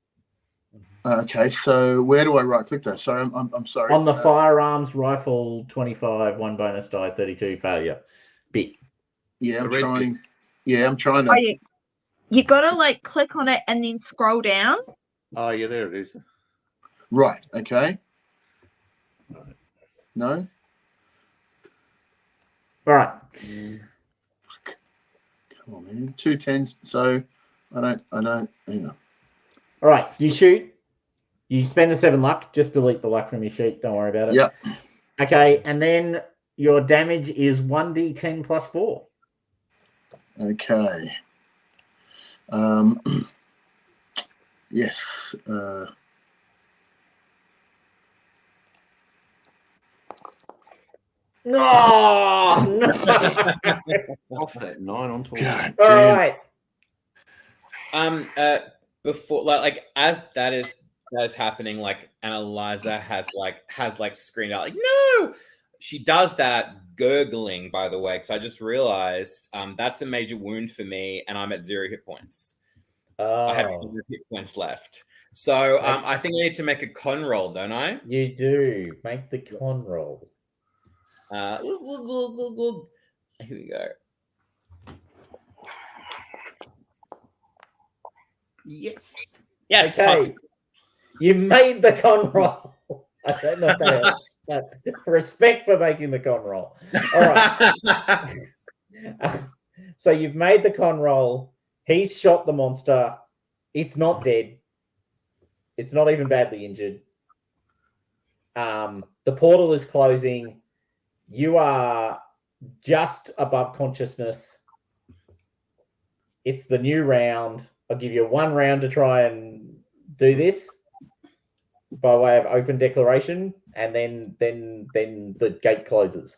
Okay, so where do I right click though? Sorry, I'm sorry. On the firearms, rifle, 25, 1 bonus die, 32 failure. Bit. Yeah, I'm trying. Yeah, I'm trying to. Oh, you gotta like click on it and then scroll down. Oh yeah, there it is. Right. Okay. No. All right. Come on, man. 2 10s. So I don't. Hang on. All right. You shoot. You spend the 7 luck. Just delete the luck from your sheet. Don't worry about it. Yep. Okay, and then your damage is 1d10 plus 4. Okay. Yes. Oh, no. Off that 9 on 12. God All damn. right. Before like as that is happening, like, and Eliza has screamed out like, no. She does that gurgling, by the way, because I just realized that's a major wound for me, and I'm at 0 hit points. I have 0 hit points left. So I think I need to make a con roll, don't I? You do. Make the con roll. Here we go. Yes. Yes. Okay. You made the con roll. I don't know if that helps. Respect for making the con roll. All right. So you've made the con roll. He's shot the monster. It's not dead. It's not even badly injured. The portal is closing. You are just above consciousness. It's the new round. I'll give you 1 round to try and do this by way of open declaration, and then the gate closes.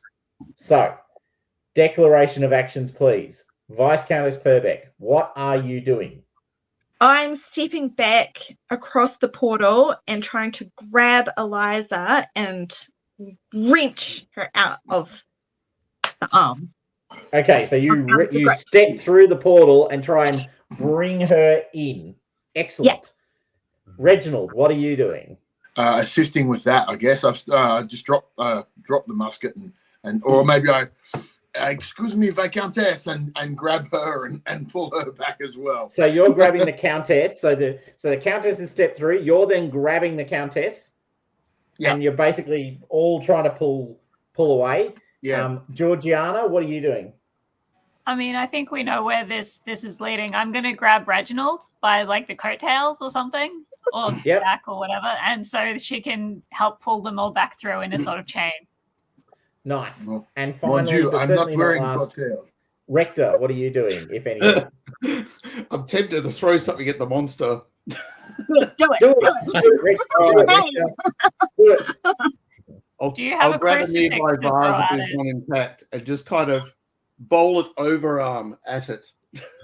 So, declaration of actions, please. Vice Countess Purbeck, what are you doing? I'm stepping back across the portal and trying to grab Eliza and wrench her out of the arm. Okay, so you step through the portal and try and bring her in. Excellent. Yeah. Reginald, what are you doing? Assisting with that, I guess. I've just dropped the musket or maybe I excuse me, Viscountess, and grab her and pull her back as well. So you're grabbing the Countess. So the Countess has stepped through. You're then grabbing the Countess. Yeah. and you're basically all trying to pull away. Yeah. Georgiana, what are you doing? I mean, I think we know where this is leading. I'm going to grab Reginald by like the coattails or something, or back or whatever, and so she can help pull them all back through in a sort of chain. Nice. Well, And finally, but I'm certainly not wearing last, coattails. Rector, what are you doing, if anything? I'm tempted to throw something at the monster. Do it. Do you have I'll a grab a crucifix nearby to throw vase if at there's it? one intact and just kind of bowl it overarm at it.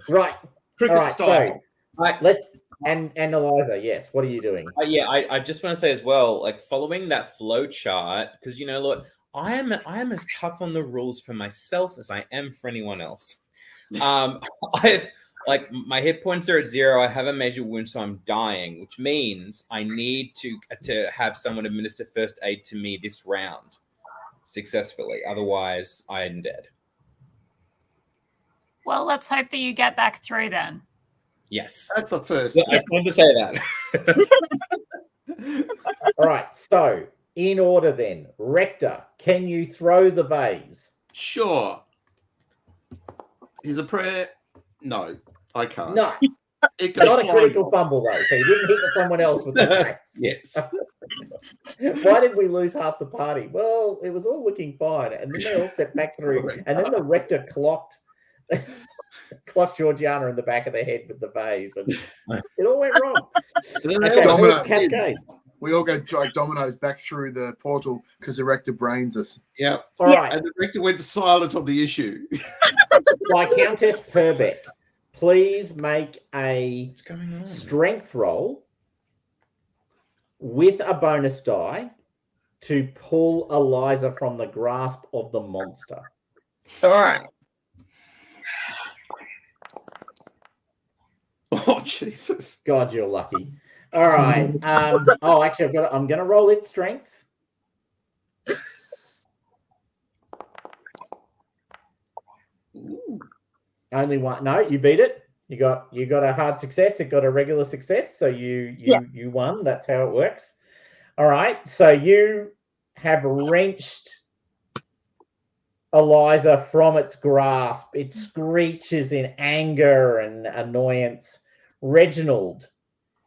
Right. Cricket All right. style. So let's and Eliza, yes. What are you doing? I just want to say as well, like following that flow chart, because look, I am as tough on the rules for myself as I am for anyone else. I've like my hit points are at 0. I have a major wound, so I'm dying, which means I need to have someone administer first aid to me this round successfully. Otherwise, I am dead. Well, let's hope that you get back through then. Yes, that's the first. I just wanted to say that. All right. So, in order then, Rector, can you throw the vase? Sure. Here's a prayer. No, I can't. No. Not a critical fumble, though. So you didn't hit someone else with the vase. Yes. Why did we lose half the party? Well, it was all looking fine. And then they all stepped back through. And then the Rector clocked Georgiana in the back of the head with the vase. And it all went wrong. Okay, Cascade. We all go like dominoes back through the portal because the Rector brains us. Yeah. All right. And the Rector went silent on the issue. Viscountess Purbeck, please make a strength roll with a bonus die to pull Eliza from the grasp of the monster. All right. Oh, Jesus. God, you're lucky. All right. Actually, I'm going to roll its strength. Ooh. Only one. No, you beat it. You got a hard success. It got a regular success. So you won. That's how it works. All right. So you have wrenched Eliza from its grasp. It screeches in anger and annoyance. Reginald,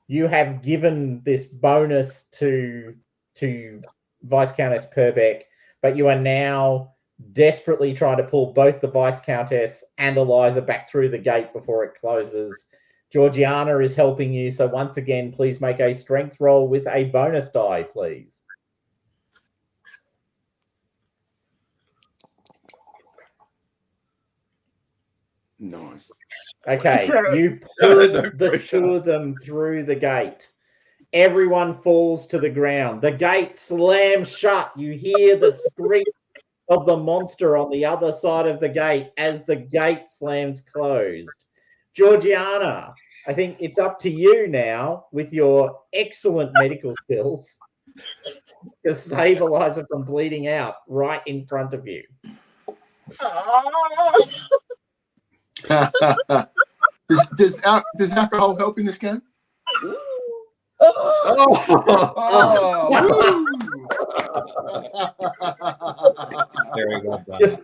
you have given this bonus to Viscountess Purbeck, but you are now desperately trying to pull both the Viscountess and Eliza back through the gate before it closes. Georgiana is helping you, so once again, please make a strength roll with a bonus die, please. Nice. Okay, you pull the two of them through the gate. Everyone falls to the ground. The gate slams shut. You hear the scream of the monster on the other side of the gate as the gate slams closed. Georgiana, I think it's up to you now with your excellent medical skills to save Eliza from bleeding out right in front of you. Does alcohol help in this game? Very well done.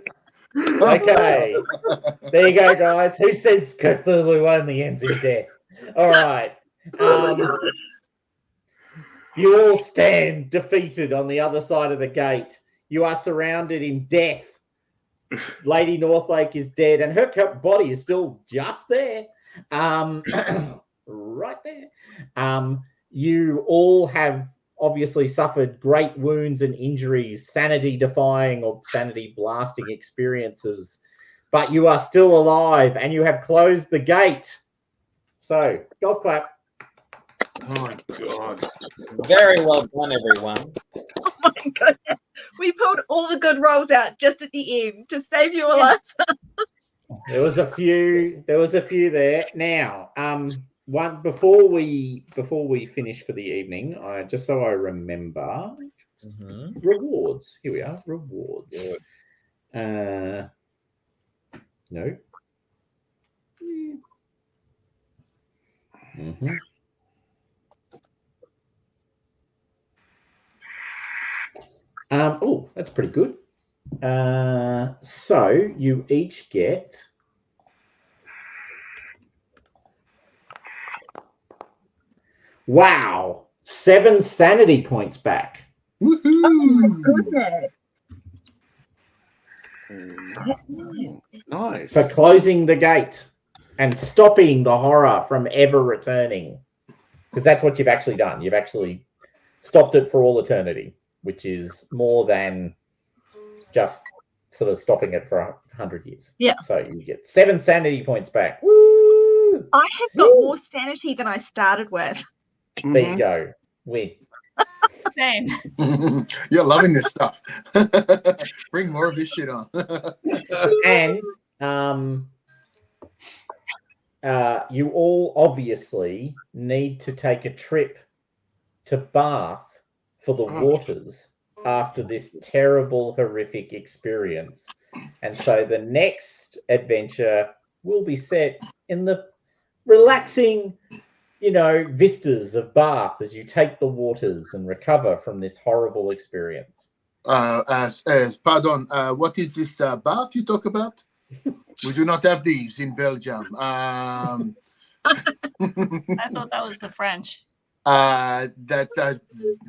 Okay. There you go, guys. Who says Cthulhu only ends in death? All right. You all stand defeated on the other side of the gate. You are surrounded in death. Lady Northlake is dead, and her body is still just there. Right there. You all have obviously suffered great wounds and injuries, sanity-defying or sanity-blasting experiences, but you are still alive, and you have closed the gate. So, golf clap. Oh, my God. Very well done, everyone. Oh, my goodness. We pulled all the good rolls out just at the end to save you a lot. There was a few there. Now, one before we finish for the evening, just so I remember, rewards. Here we are, rewards. No. That's pretty good. So you each get wow, 7 sanity points back. Woohoo! Goodness. Nice. For closing the gate and stopping the horror from ever returning. Because that's what you've actually done. You've actually stopped it for all eternity, which is more than just sort of stopping it for 100 years. Yeah. So you get 7 sanity points back. Woo! I have got more sanity than I started with. There you go. Win. Same. You're loving this stuff. Bring more of this shit on. And you all obviously need to take a trip to Bath for the waters after this terrible, horrific experience. And so the next adventure will be set in the relaxing, vistas of Bath as you take the waters and recover from this horrible experience. Pardon, what is this Bath you talk about? We do not have these in Belgium. I thought that was the French.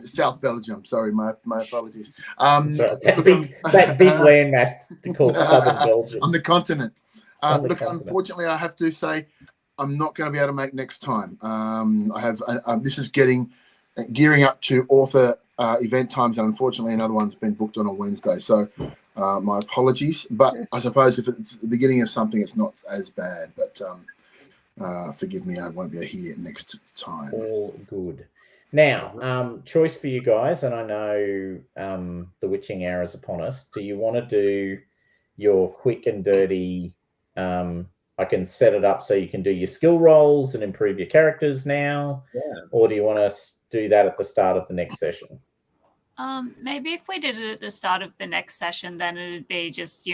South Belgium. Sorry, my apologies. That big landmass called Southern Belgium. On the continent. Continent. Unfortunately, I have to say, I'm not going to be able to make next time. I have. This is gearing up to author event times, and unfortunately, another one's been booked on a Wednesday. So, my apologies. But I suppose if it's the beginning of something, it's not as bad. But forgive me, I won't be here next time. All good. Now, choice for you guys, and I know the witching hour is upon us. Do you want to do your quick and dirty? I can set it up so you can do your skill rolls and improve your characters now, or do you want to do that at the start of the next session? Maybe if we did it at the start of the next session, then it'd be just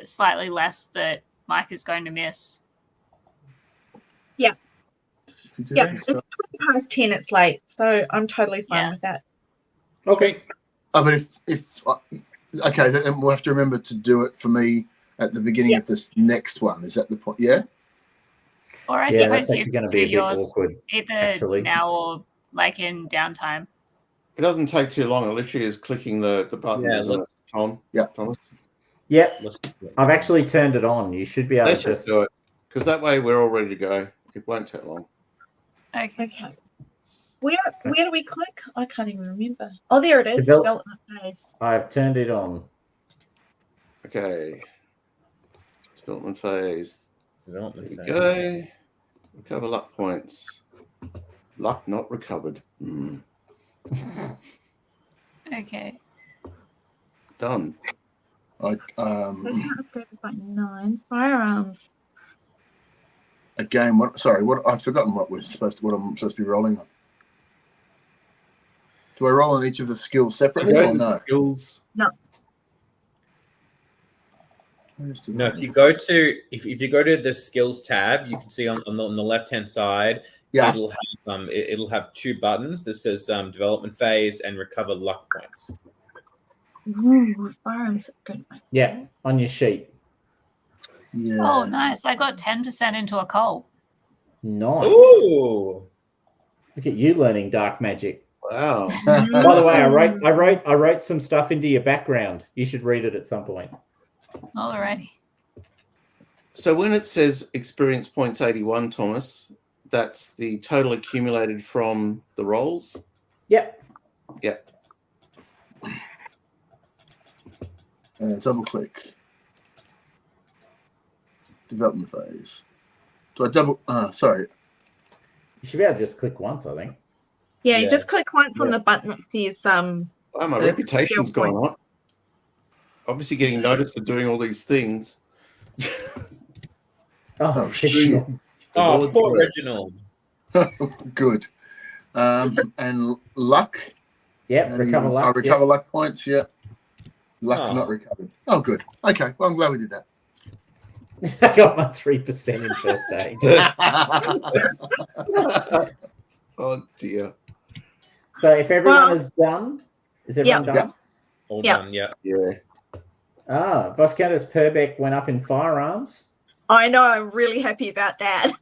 slightly less that Mike is going to miss. Yeah. Yeah, it's 20 past 10. It's late, so I'm totally fine with that. Okay. But if okay, then we'll have to remember to do it for me at the beginning of this next one. Is that the point? Yeah. Or I suppose that's you going to could be do a bit yours awkward, either actually. now or like in downtime. It doesn't take too long. It literally is clicking the buttons, isn't it, Tom? Yeah. Thomas? Yep. I've actually turned it on. You should be able Let's to just do it, because that way we're all ready to go. It won't take long. Okay. Where do we click? I can't even remember. Oh, there it is. Develop- Development phase. I've turned it on. Okay. Development phase. Development There we phase. go. Recover luck points. Luck not recovered. Okay. Done. So that's like 9 firearms. Again, what I've forgotten what I'm supposed to be rolling on. Do I roll on each of the skills separately or no? Skills. No. No, if you go to the skills tab, you can see on the left hand side, it'll have 2 buttons that says development phase and recover luck points. Ooh, firearms. Good. Yeah, on your sheet. Yeah. Oh, nice. I got 10% into a coal. Nice. Ooh. Look at you learning dark magic. Wow. By the way, I wrote some stuff into your background. You should read it at some point. Alrighty. So when it says experience points 81, Thomas, that's the total accumulated from the rolls? Yep. Yep. Double click. Development phase. Do I double? Sorry. You should be able to just click once, I think. Yeah, you just click once on the button that says Oh, my reputation's gone up. Obviously getting noticed for doing all these things. Oh, shit. Oh, poor Reginald. Good. And luck. Yep, And recover luck. I recover luck points, yeah. Luck not recovered. Oh, good. Okay, well, I'm glad we did that. I got my 3% in first aid. Oh, dear. So if everyone is done, is everyone done? Yeah. All Yeah. done. Yeah. Yeah. Viscountess Purbeck went up in firearms. I know. I'm really happy about that.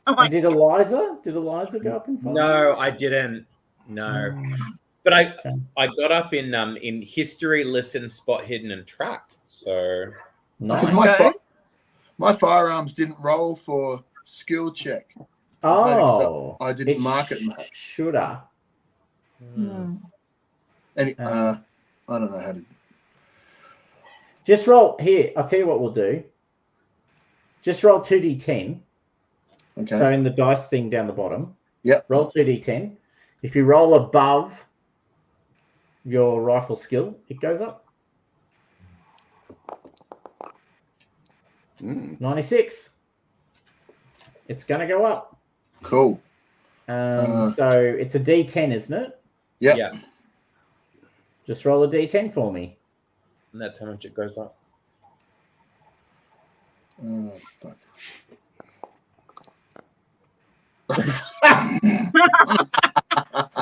And did Eliza go up in firearms? No, I didn't. No, but I got up in history, listen, spot, hidden, and track. So Nice. Because my firearms didn't roll for skill check. Oh, I didn't mark it much. Shoulda. Hmm. And I don't know how to. Just roll here. I'll tell you what we'll do. Just roll 2d10. Okay. So in the dice thing down the bottom. Yep. Roll 2d10. If you roll above your rifle skill, it goes up. 96. It's going to go up. Cool. So it's a d10, isn't it? Yep. yeah, Just roll a d10 for me. and that's how much it goes up. Fuck.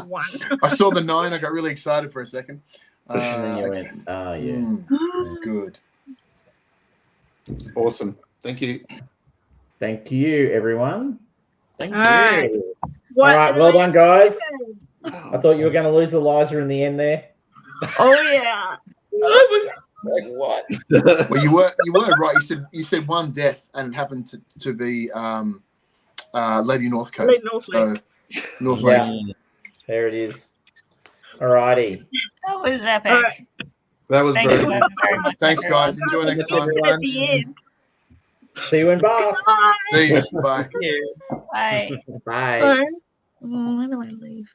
One. I saw the 9. I got really excited for a second. And then you went, oh, yeah. Good. Awesome. Thank you. Thank you, everyone. Thank All right. you. What All right, did well I done, guys. do? I thought you were going to lose Eliza in the end there. Oh yeah. I was like, what? Well, you were right. You said one death, and it happened to be Lady Northcote. Lady Northcote. So Northlake. Yeah, there it is. All righty. That was epic. All right. That was Thank very you good. very much. Thanks, everyone. guys. Enjoy next time. Yes, he is. See you in Bath. Bye. See you. Bye. Bye. Bye. Bye. When do I leave?